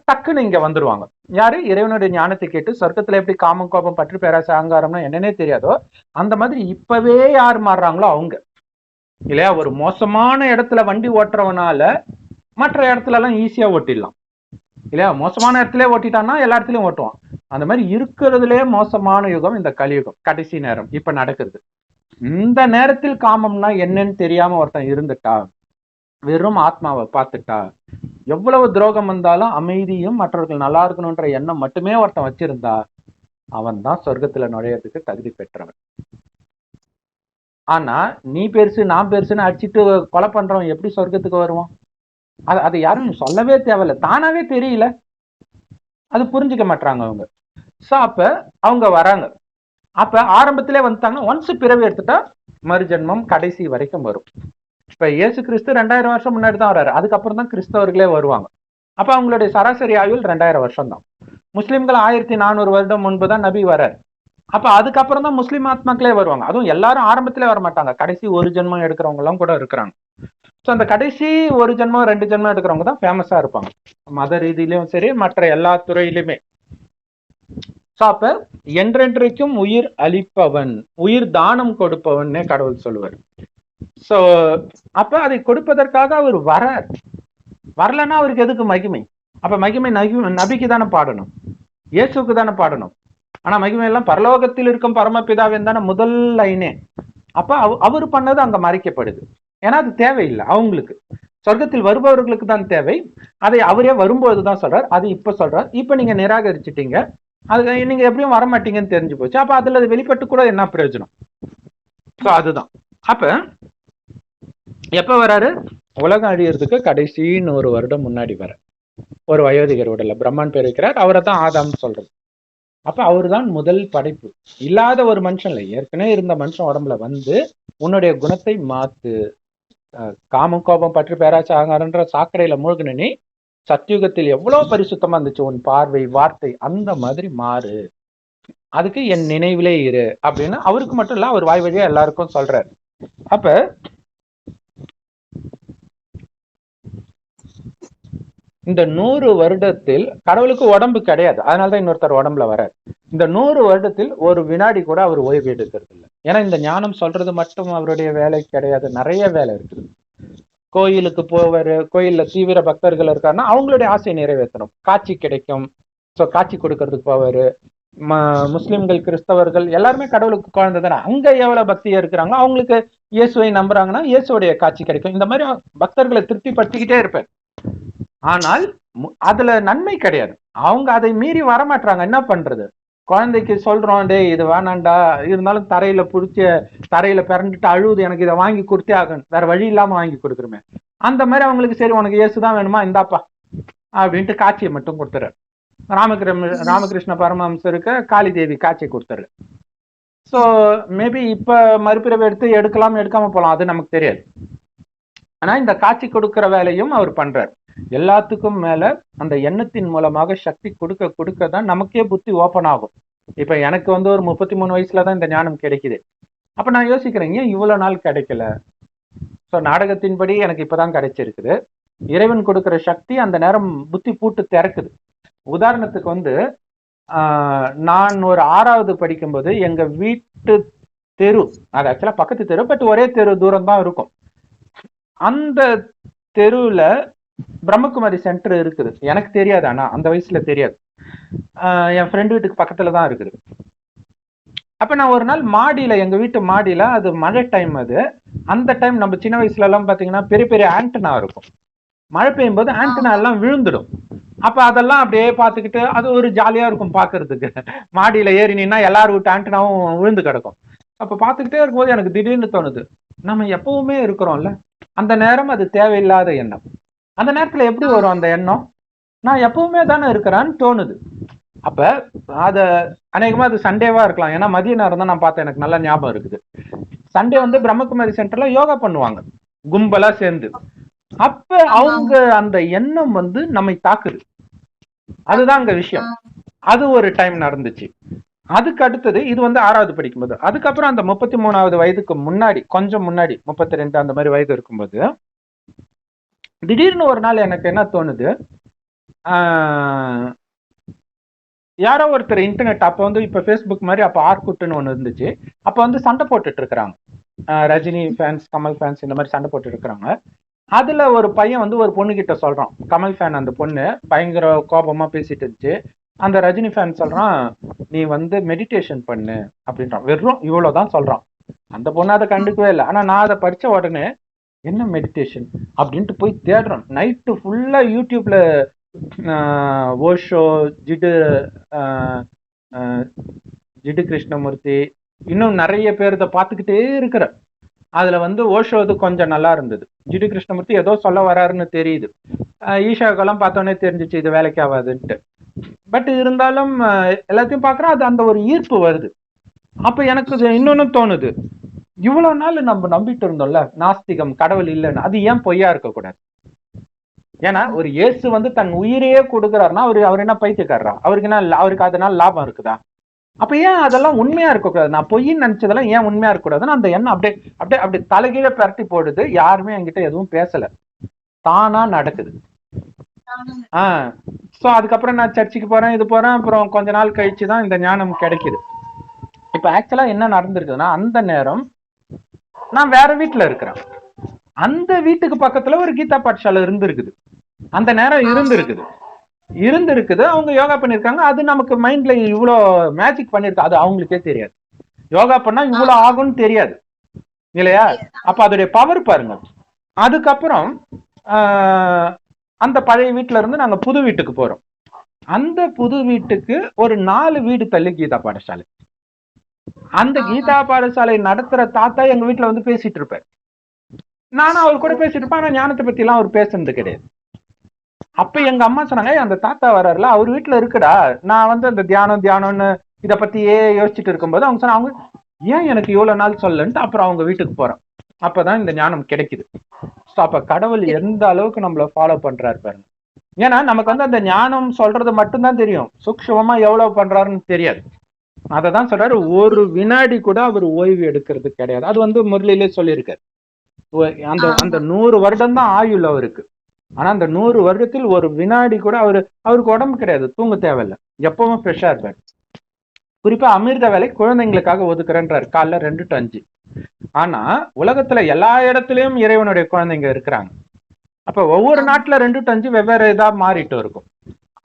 டக்குன்னு இங்க வந்துருவாங்க. யாரு? இறைவனுடைய ஞானத்தை கேட்டு சொர்க்கத்துல எப்படி காமம், கோபம், பற்று, பேராசை, அகங்காரம்னா என்னன்னே தெரியாதோ அந்த மாதிரி இப்பவே யார் மாறுறாங்களோ அவங்க. இல்லையா? ஒரு மோசமான இடத்துல வண்டி ஓட்டுறவனால மற்ற இடத்துல எல்லாம் ஈஸியா ஓட்டிடலாம் இல்லையா? மோசமான இடத்துல ஓட்டிட்டான்னா எல்லா இடத்துலயும் ஓட்டுவான். அந்த மாதிரி இருக்கிறதுலே மோசமான யுகம் இந்த கலியுகம், கடைசி நேரம் இப்ப நடக்குது. இந்த நேரத்தில் காமம்னா என்னன்னு தெரியாம ஒருத்தன் இருந்துட்டா, வெறும் ஆத்மாவை பார்த்துட்டா, எவ்வளவு துரோகம் வந்தாலும் அமைதியும் மற்றவர்கள் நல்லா இருக்கணும்ன்ற எண்ணம் மட்டுமே ஒருத்தன் வச்சிருந்தா அவன் தான் சொர்க்கத்துல நுழையறதுக்கு தகுதி பெற்றவன். ஆனா நீ பெருசு நான் பெருசுன்னு அடிச்சுட்டு கொலை பண்றவன் எப்படி சொர்க்கத்துக்கு வருவான்? அது யாரும் சொல்லவே தேவையில்ல, தானாவே தெரியல, அது புரிஞ்சுக்க மாட்டாங்க அவங்க. சோ அப்ப அவங்க வராங்க. அப்ப ஆரம்பத்திலே வந்துட்டாங்கன்னா ஒன்ஸ் பிறவி எடுத்துட்டா மறுஜென்மம் கடைசி வரைக்கும் வரும். இப்ப இயேசு கிறிஸ்து 2000 வருஷம் முன்னாடி தான் வர்றாரு. அதுக்கப்புறம் தான் கிறிஸ்தவர்களே வருவாங்க. அப்ப அவங்களுடைய சராசரி ஆயுள் 2000 வருஷம் தான். முஸ்லிம்கள் 1400 வருடம் முன்பு தான் நபி வர்றாரு. அப்ப அதுக்கப்புறம் தான் முஸ்லிம் ஆத்மாக்களே வருவாங்க. அதுவும் எல்லாரும் ஆரம்பத்திலே வர மாட்டாங்க, கடைசி ஒரு ஜென்மம் எடுக்கிறவங்க எல்லாம் கூட இருக்கிறாங்க. ஸோ அந்த கடைசி ஒரு ஜென்மம் 2 ஜென்மம் எடுக்கிறவங்க தான் ஃபேமஸா இருப்பாங்க, மத ரீதியிலும் சரி மற்ற எல்லா துறையிலுமே. ஸோ அப்ப என்றென்றைக்கும் உயிர் அளிப்பவன், உயிர் தானம் கொடுப்பவன்னே கடவுள் சொல்லுவார். சோ அப்ப அதை கொடுப்பதற்காக அவர் வரலன்னா அவருக்கு எதுக்கு மகிமை? அப்ப மகிமை நபிக்கு தானே பாடணும், இயேசுக்கு தானே பாடணும். ஆனா மகிமை எல்லாம் பரலோகத்தில் இருக்கும் பரமபிதாவின் தானே முதல் லைனே. அப்ப அவர் பண்ணது அங்க மறைக்கப்படுது. ஏன்னா அது தேவையில்லை அவங்களுக்கு, சொர்க்கத்தில் வருபவர்களுக்கு தான் தேவை. அதை அவரே வரும்போதுதான் சொல்றார். அது இப்ப சொல்றார். இப்ப நீங்க நிராகரிச்சுட்டீங்க, அது நீங்க எப்படியும் வரமாட்டீங்கன்னு தெரிஞ்சு போச்சு. அப்ப அதுல வெளிப்பட்டு கூட என்ன பிரயோஜனம்? சோ அதுதான். அப்ப எப்ப வராரு? உலகம் அழியறதுக்கு கடைசி 100 வருடம் முன்னாடி வர ஒரு வயோதிகர் உடல்ல பிரம்மான் பேர் வைக்கிறார். அவரை தான் ஆதாம்னு சொல்றது. அப்ப அவரு தான் முதல் படைப்பு. இல்லாத ஒரு மனுஷன் இல்லை, ஏற்கனவே இருந்த மனுஷன் உடம்புல வந்து உன்னுடைய குணத்தை மாத்து, காமம், கோபம், பற்று, பேராசை, அகங்காரன்ற சாக்கடையில மூழ்கின நீ சத்தியுகத்தில் எவ்வளவு பரிசுத்தமா இருந்துச்சு உன் பார்வை, வார்த்தை, அந்த மாதிரி மாறு. அதுக்கு என் நினைவிலே இரு அப்படின்னு அவருக்கு மட்டும் இல்ல, அவர் வாய் வழியா எல்லாருக்கும் சொல்றாரு. அப்ப இந்த 100 வருடத்தில் கடவுளுக்கு உடம்பு கிடையாது, அதனாலதான் இன்னொருத்தர் உடம்புல வராரு. இந்த 100 வருடத்தில் ஒரு வினாடி கூட அவர் ஓய்வு எடுக்கிறது இல்லை. ஏன்னா இந்த ஞானம் சொல்றது மட்டும் அவருடைய வேலை கிடையாது, நிறைய வேலை இருக்குது. கோயிலுக்கு போவாரு, கோயில்ல தீவிர பக்தர்கள் இருக்காருன்னா அவங்களுடைய ஆசையை நிறைவேற்றணும், காட்சி கிடைக்கும், ஸோ காட்சி கொடுக்கறதுக்கு போவாரு. முஸ்லிம்கள், கிறிஸ்தவர்கள் எல்லாருமே கடவுளுக்கு குழந்தை தானே, அங்க எவ்வளவு பக்தியா இருக்கிறாங்க, அவங்களுக்கு இயேசுவை நம்புறாங்கன்னா இயேசுடைய காட்சி கிடைக்கும். இந்த மாதிரி பக்தர்களை திருப்திப்படுத்திக்கிட்டே இருப்பார். ஆனால் அதுல நன்மை கிடையாது, அவங்க அதை மீறி வரமாட்டாங்க. என்ன பண்றது, குழந்தைக்கு சொல்றோம், டே இது வேணாண்டா, இருந்தாலும் தரையில புடிச்ச தரையில பிறண்டுட்டு அழுவுது, எனக்கு இதை வாங்கி கொடுத்தே ஆகணும், வேற வழி இல்லாம வாங்கி கொடுக்குறோமே. அந்த மாதிரி அவங்களுக்கு சரி உனக்கு இயேசுதான் வேணுமா, இந்தாப்பா அப்படின்ட்டு காட்சியை மட்டும் கொடுத்துறாரு. ராமகிருஷ்ண பரமஹம்சருக்கு காளி தேவி காட்சியை கொடுத்தாரு. ஸோ மேபி இப்ப மறுபிறவை எடுக்கலாம் எடுக்காம போகலாம், அது நமக்கு தெரியாது. ஆனா இந்த காட்சி கொடுக்கிற வேலையும் அவர் பண்றார். எல்லாத்துக்கும் மேல அந்த எண்ணத்தின் மூலமாக சக்தி கொடுக்க கொடுக்க தான் நமக்கே புத்தி ஓப்பன் ஆகும். இப்ப எனக்கு வந்து ஒரு 33 வயசுலதான் இந்த ஞானம் கிடைக்குது. அப்ப நான் யோசிக்கிறேன், ஏன் இவ்வளவு நாள் கிடைக்கல? ஸோ நாடகத்தின்படி எனக்கு இப்பதான் கிடைச்சிருக்குது. இறைவன் கொடுக்கிற சக்தி அந்த நேரம் புத்தி பூட்டு திறக்குது. உதாரணத்துக்கு வந்து நான் ஒரு 6வது படிக்கும்போது எங்க வீட்டு தெரு, அது ஆக்சுவலா பக்கத்து தெரு, பட் ஒரே தெரு தூரம் தான் இருக்கும். அந்த தெருவுல பிரம்மகுமாரி சென்டர் இருக்குது. எனக்கு தெரியாது, ஆனா அந்த வயசுல தெரியாது. என் ஃப்ரெண்டு வீட்டுக்கு பக்கத்துல தான் இருக்குது. அப்ப நான் ஒரு நாள் மாடியில, எங்க வீட்டு மாடியில, அது மழை டைம், அது அந்த டைம் நம்ம சின்ன வயசுல எல்லாம் பாத்தீங்கன்னா பெரிய பெரிய ஆண்டனா இருக்கும். மழை பெய்யும் போது ஆண்டனா எல்லாம் விழுந்துடும். அப்ப அதெல்லாம் அப்படியே பார்த்துக்கிட்டு அது ஒரு ஜாலியா இருக்கும் பாக்குறதுக்கு. மாடியில ஏறி நின்னா எல்லாரும் விட்டு ஆண்டனாவும் விழுந்து கிடக்கும். அப்ப பார்த்துக்கிட்டே இருக்கும்போது எனக்கு திடீர்னு தோணுது, நம்ம எப்பவுமே இருக்கிறோம்ல, அந்த நேரம் அது தேவையில்லாத எண்ணம். அந்த நேரத்துல எப்படி வரும் அந்த எண்ணம், நான் எப்பவுமே தானே இருக்கிறேன்னு தோணுது. அப்ப அத அநேகமா அது சண்டேவா இருக்கலாம், ஏன்னா மதிய நேரம் தான் நான் பார்த்தேன், எனக்கு நல்ல ஞாபகம் இருக்குது. சண்டே வந்து பிரம்மகுமாரி சென்டர்ல யோகா பண்ணுவாங்க கும்பலா சேர்ந்து. அப்ப அவங்க அந்த எண்ணம் வந்து நம்மை தாக்குது, அதுதான் அங்க விஷயம். அது ஒரு டைம் நடந்துச்சு. அதுக்கு அடுத்தது இது வந்து 6வது படிக்கும்போது. அதுக்கப்புறம் அந்த 33வது வயதுக்கு முன்னாடி, கொஞ்சம் முன்னாடி 32 அந்த மாதிரி வயது இருக்கும்போது திடீர்னு ஒரு நாள் எனக்கு என்ன தோணுது, யாரோ ஒருத்தர் இன்டர்நெட், அப்போ வந்து இப்போ ஃபேஸ்புக் மாதிரி அப்போ ஆர்குட்னு ஒன்று இருந்துச்சு, அப்போ வந்து சண்டை போட்டுட்டு இருக்கிறாங்க, ரஜினி ஃபேன்ஸ், கமல் ஃபேன்ஸ், இந்த மாதிரி சண்டை போட்டுட்டு இருக்கிறாங்க. அதுல ஒரு பையன் வந்து ஒரு பொண்ணு கிட்ட சொல்றான், கமல் ஃபேன் அந்த பொண்ணு பயங்கர கோபமா பேசிட்டு இருந்துச்சு. அந்த ரஜினி ஃபேன் சொல்றான், நீ வந்து மெடிடேஷன் பண்ணு அப்படின்றான். வெறும் இவ்வளவுதான் சொல்றான். அந்த பொண்ணு அதை கண்டுக்கவே இல்லை. ஆனா நான் அதை படிச்ச உடனே என்ன மெடிடேஷன் அப்படின்ட்டு போய் தேடுறோம். நைட்டு ஃபுல்லா யூடியூப்ல ஓஷோ, ஜிடு கிருஷ்ணமூர்த்தி, இன்னும் நிறைய பேர் இதை பார்த்துக்கிட்டே இருக்கிற. அதுல வந்து ஓஷோது கொஞ்சம் நல்லா இருந்தது, ஜிடு கிருஷ்ணமூர்த்தி ஏதோ சொல்ல வராருன்னு தெரியுது, ஈஷாக்கெல்லாம் பார்த்தோன்னே தெரிஞ்சிச்சு இது வேலைக்கு ஆகாதுன்ட்டு. பட் இருந்தாலும் எல்லாத்தையும் பார்க்குறோம், அது அந்த ஒரு ஈர்ப்பு வருது. அப்ப எனக்கு இன்னொன்னு தோணுது, இவ்வளவு நாள் நம்ம நம்பிட்டு இருந்தோம்ல நாஸ்திகம், கடவுள் இல்லைன்னு, அது ஏன் பொய்யா இருக்கக்கூடாது? ஏன்னா ஒரு இயேசு வந்து தன் உயிரையே கொடுக்குறாருன்னா அவர் என்ன பைத்தியக்காரரா? அவருக்கு என்ன, அவருக்கு அதனால லாபம் இருக்குதா? அப்ப ஏன் அதெல்லாம் உண்மையா இருக்கக்கூடாது? நான் பொய்ன்னு நினைச்சதெல்லாம் ஏன் உண்மையா இருக்கக்கூடாதுன்னு அந்த எண்ணம் அப்படியே அப்படியே அப்படி தலைகீழ பரட்டி போடுது. யாருமே என்கிட்ட எதுவும் பேசல, தானா நடக்குது. சோ அதுக்கப்புறம் நான் சர்ச்சுக்கு போறேன், இது போறேன். அப்புறம் கொஞ்ச நாள் கழிச்சுதான் இந்த ஞானம் கிடைக்குது. இப்ப ஆக்சுவலா என்ன நடந்திருக்குதுன்னா, அந்த நேரம் நான் வேற வீட்டுல இருக்கிறேன். அந்த வீட்டுக்கு பக்கத்துல ஒரு கீதா பாடசாலை இருந்திருக்குது. அந்த நேரம் இருந்திருக்குது. அவங்க யோகா பண்ணிருக்காங்க. அது நமக்கு மைண்ட்ல இவ்வளோ மேஜிக் பண்ணிருக்கு, அது அவங்களுக்கே தெரியாது. யோகா பண்ணா இவ்வளவு ஆகும்னு தெரியாது இல்லையா? அப்ப அதோடைய பவர் பாருங்க. அதுக்கப்புறம் அந்த பழைய வீட்டுல இருந்து நாங்க புது வீட்டுக்கு போறோம். அந்த புது வீட்டுக்கு ஒரு 4 வீடு தள்ளி கீதா பாடசாலை. அந்த கீதா பாடசாலை நடத்துற தாத்தா எங்க வீட்டுல வந்து பேசிட்டு இருப்பார். நானும் அவர் கூட பேசிட்டு இருப்பேன். ஆனா ஞானத்தை பத்தி எல்லாம் அவர் பேசுனது கிடையாது. அப்ப எங்க அம்மா சொன்னாங்க, அந்த தாத்தா வர்றாருல, அவர் வீட்டுல இருக்குடா. நான் வந்து அந்த தியானம்னு இதை பத்தியே யோசிச்சுட்டு இருக்கும்போது அவங்க சொன்னாங்க, ஏன் எனக்கு இவ்வளவு நாள் சொல்லன்ட்டு அப்புறம் அவங்க வீட்டுக்கு போறோம். அப்பதான் இந்த ஞானம் கிடைக்குது. அப்ப கடவுள் எந்த அளவுக்கு நம்மள ஃபாலோ பண்றாரு பாருங்க. ஏன்னா நமக்கு வந்து அந்த ஞானம் சொல்றது மட்டும்தான் தெரியும், சூக்ஷ்மமா எவ்வளவு பண்றாருன்னு தெரியாது. அததான் சொல்றாரு, ஒரு வினாடி கூட அவர் ஓய்வு எடுக்கிறது கிடையாது. அது வந்து முரளிலே சொல்லியிருக்காரு. அந்த அந்த ஆமா 100 வருடம் தான் ஆயுள் அவருக்கு. ஆனா அந்த 100 வருடத்தில் ஒரு வினாடி கூட அவருக்கு உடம்பு கிடையாது, தூங்க தேவையில்ல, எப்பவும் ஃப்ரெஷ்ஷா இருப்பாரு. குறிப்பா அமிர்த வேலை குழந்தைங்களுக்காக ஒதுக்குறேன்றாரு, காலைல 2 to 5. ஆனா உலகத்துல எல்லா இடத்துலயும் இறைவனுடைய குழந்தைங்க இருக்கிறாங்க. அப்ப ஒவ்வொரு ஆமா நாட்டுல 2 to 5 வெவ்வேறு இதா மாறிட்டு இருக்கும்.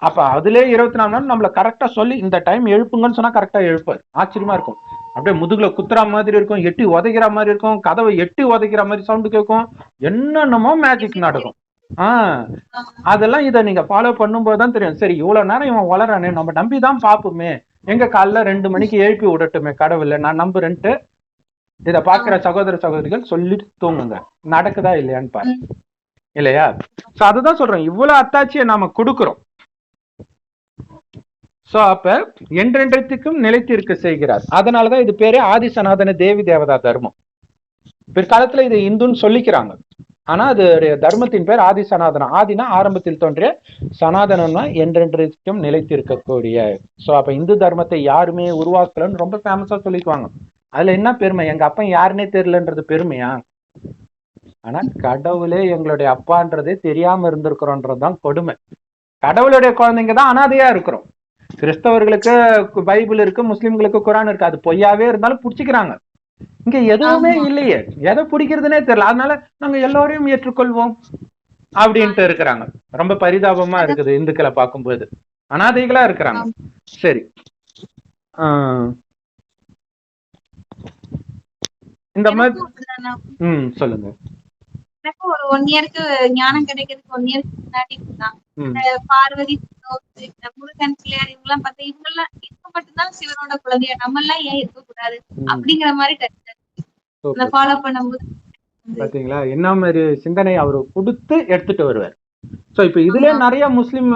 அப்ப அதுலயே 24 மணி நேரம் நம்மள கரெக்டா சொல்லி இந்த டைம் எழுப்புங்கன்னு சொன்னா கரெக்டா எழுப்பாரு. ஆச்சரியமா இருக்கும். அப்படியே முதுகுல குத்துற மாதிரி இருக்கும், எட்டி உதைக்கிற மாதிரி இருக்கும், கதவை எட்டி உதைக்கிற மாதிரி சவுண்டு கேட்கும், என்னென்னமோ மேஜிக் எப்படி நடக்கும். ஆஹ் ஆமா அதெல்லாம் இதை நீங்க ஃபாலோ பண்ணும்போது தான் தெரியும். சரி, இவ்வளவு நேரம் இவன் வளரானே, நம்ம நம்பி தான் பாப்போமே, எங்க காலைல 2 மணிக்கு எழுப்பி விடட்டுமே கடவுளை, நான் நம்புறேன்ட்டு இதை பாக்குற ஆமா சகோதர சகோதரிகள் சொல்லிட்டு தூங்குங்க. நடக்குதா இல்லையான்னு பாரு. ம், இல்லையா? சோ அதுதான் சொல்றேன், இவ்வளவு அத்தாட்சியை நாம கொடுக்கிறோம். சோ அப்ப என்றென்றைக்கும் நிலைத்திருக்க செய்கிறார். அதனாலதான் இது பேரே ஆதி சனாதன தேவி தேவதா தர்மம். பிற்காலத்துல இது இந்துன்னு சொல்லிக்கிறாங்க. ஆனா அது தர்மத்தின் பேர் ஆதி சனாதனம். ஆதினா ஆரம்பத்தில் தோன்றிய, சனாதனம்னா என்றென்றைக்கும் நிலைத்திருக்கக்கூடிய. சோ அப்ப இந்து தர்மத்தை யாருமே உருவாக்கலன்னு ரொம்ப ஃபேமஸா சொல்லிக்குவாங்க. அதுல என்ன பெருமை? எங்க அப்பா யாருன்னே தெரியலன்றது பெருமையா? ஆனா கடவுளே எங்களுடைய அப்பான்றதே தெரியாம இருந்திருக்கிறோன்றதுதான் கொடுமை. கடவுளுடைய குழந்தைங்க தான் அனாதையா இருக்கிறோம். கிறிஸ்தவர்களுக்கு பைபிள் இருக்கு, முஸ்லிம்களுக்கு குரான் இருக்கு, அது பொய்யாவே இருந்தாலும் புடிச்சுக்கிறாங்க. இங்க எதுவுமே ஆமா இல்லையே, எதை பிடிக்கிறதுனே தெரியல, அதனால நாங்க எல்லாரையும் ஏற்றுக்கொள்வோம் அப்படின்ட்டு இருக்கிறாங்க. ரொம்ப பரிதாபமா அத இருக்குது இந்துக்களை பார்க்கும்போது, அனாதைகளா இருக்கிறாங்க. ஆமா சரி, ஆஹ் இந்த மாதிரி எனக்கும் அப்படிதான். சொல்லுங்க. எனக்கும் ஒரு 1 இயருக்கு ஞானம் கிடைக்கிறதுக்கு 1 இயருக்கு முன்னாடி தான் ம் இந்த பார்வதி, இந்த முருகன், பிள்ளையார் இவங்கெல்லாம் பார்த்தா இவங்க மட்டும்தான் சிவனோட குழந்தையா, நம்ம எல்லாம் ஏன் இருக்கக்கூடாது ம் அப்படிங்கிற மாதிரி அந்த சூப்பர். ஃபாலோ பண்ணும்போது வந்து பாத்தீங்களா என்ன மாதிரி சிந்தனை அவரு கொடுத்து எடுத்துட்டு வருவார். சோ இப்ப இதுல ஆமா நிறைய முஸ்லிம்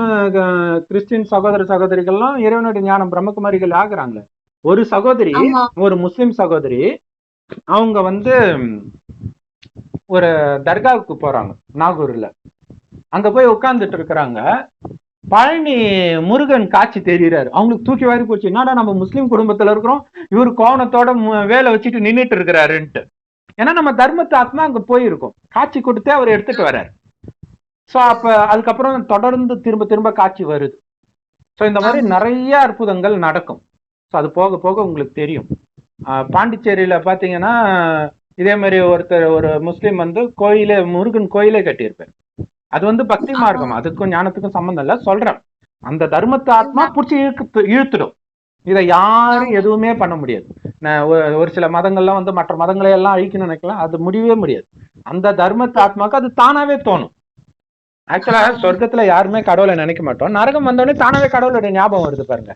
கிறிஸ்டின் சகோதர சகோதரிகள்லாம் இறைவனுடைய ஞானம் பிரம்மகுமாரிகள் ஆகுறாங்க. ஒரு சகோதரி, ஆமா ஒரு முஸ்லிம் சகோதரி, அவங்க வந்து ஒரு தர்காவுக்கு போறாங்க நாகூர்ல. அங்க போய் உட்கார்ந்துட்டு இருக்கிறாங்க. பழனி முருகன் காட்சி தெரியுறாரு. அவங்களுக்கு தூக்கி வாரி போச்சு, என்னடா நம்ம முஸ்லிம் குடும்பத்துல இருக்கிறோம், இவரு கோவணத்தோட வேலை வச்சுட்டு நின்றுட்டு இருக்கிறாருன்ட்டு. ஏன்னா நம்ம தர்மத்து ஆத்மா அங்க போயிருக்கும், காட்சி கொடுத்தே அவர் எடுத்துட்டு வர்றாரு. ஸோ அப்ப அதுக்கப்புறம் தொடர்ந்து திரும்ப திரும்ப காட்சி வருது. ஸோ இந்த மாதிரி ஆமா நிறைய அற்புதங்கள் நடக்கும். ஸோ அது போக போக உங்களுக்கு தெரியும். பாண்டிச்சேரியில பாத்தீங்கன்னா இதே மாதிரி ஒரு முஸ்லீம் வந்து கோயிலே, முருகன் கோயிலே கட்டியிருப்பார். அது வந்து பக்தி ஆமா மார்க்கம், அதுக்கும் ஞானத்துக்கும் சம்பந்தம் இல்லை, சொல்றேன். அந்த தர்மத்து ஆத்மா இதுதான். பிடிச்சி இழுத்துடும். இதை யாரும் ஆமா எதுவுமே பண்ண முடியாது. ஒரு சில மதங்கள்லாம் வந்து மற்ற மதங்களை எல்லாம் அழிக்கணும்னு நினைக்கலாம், அது முடியவே முடியாது. அந்த தர்மத்து ஆத்மாக்கு அது தானாவே தோணும். ஆக்சுவலா ஆமா சொர்க்கத்துல யாருமே கடவுளை நினைக்க மாட்டோம், நரகம் வந்தோடனே தானாவே கடவுளுடைய ஞாபகம் வருது பாருங்க.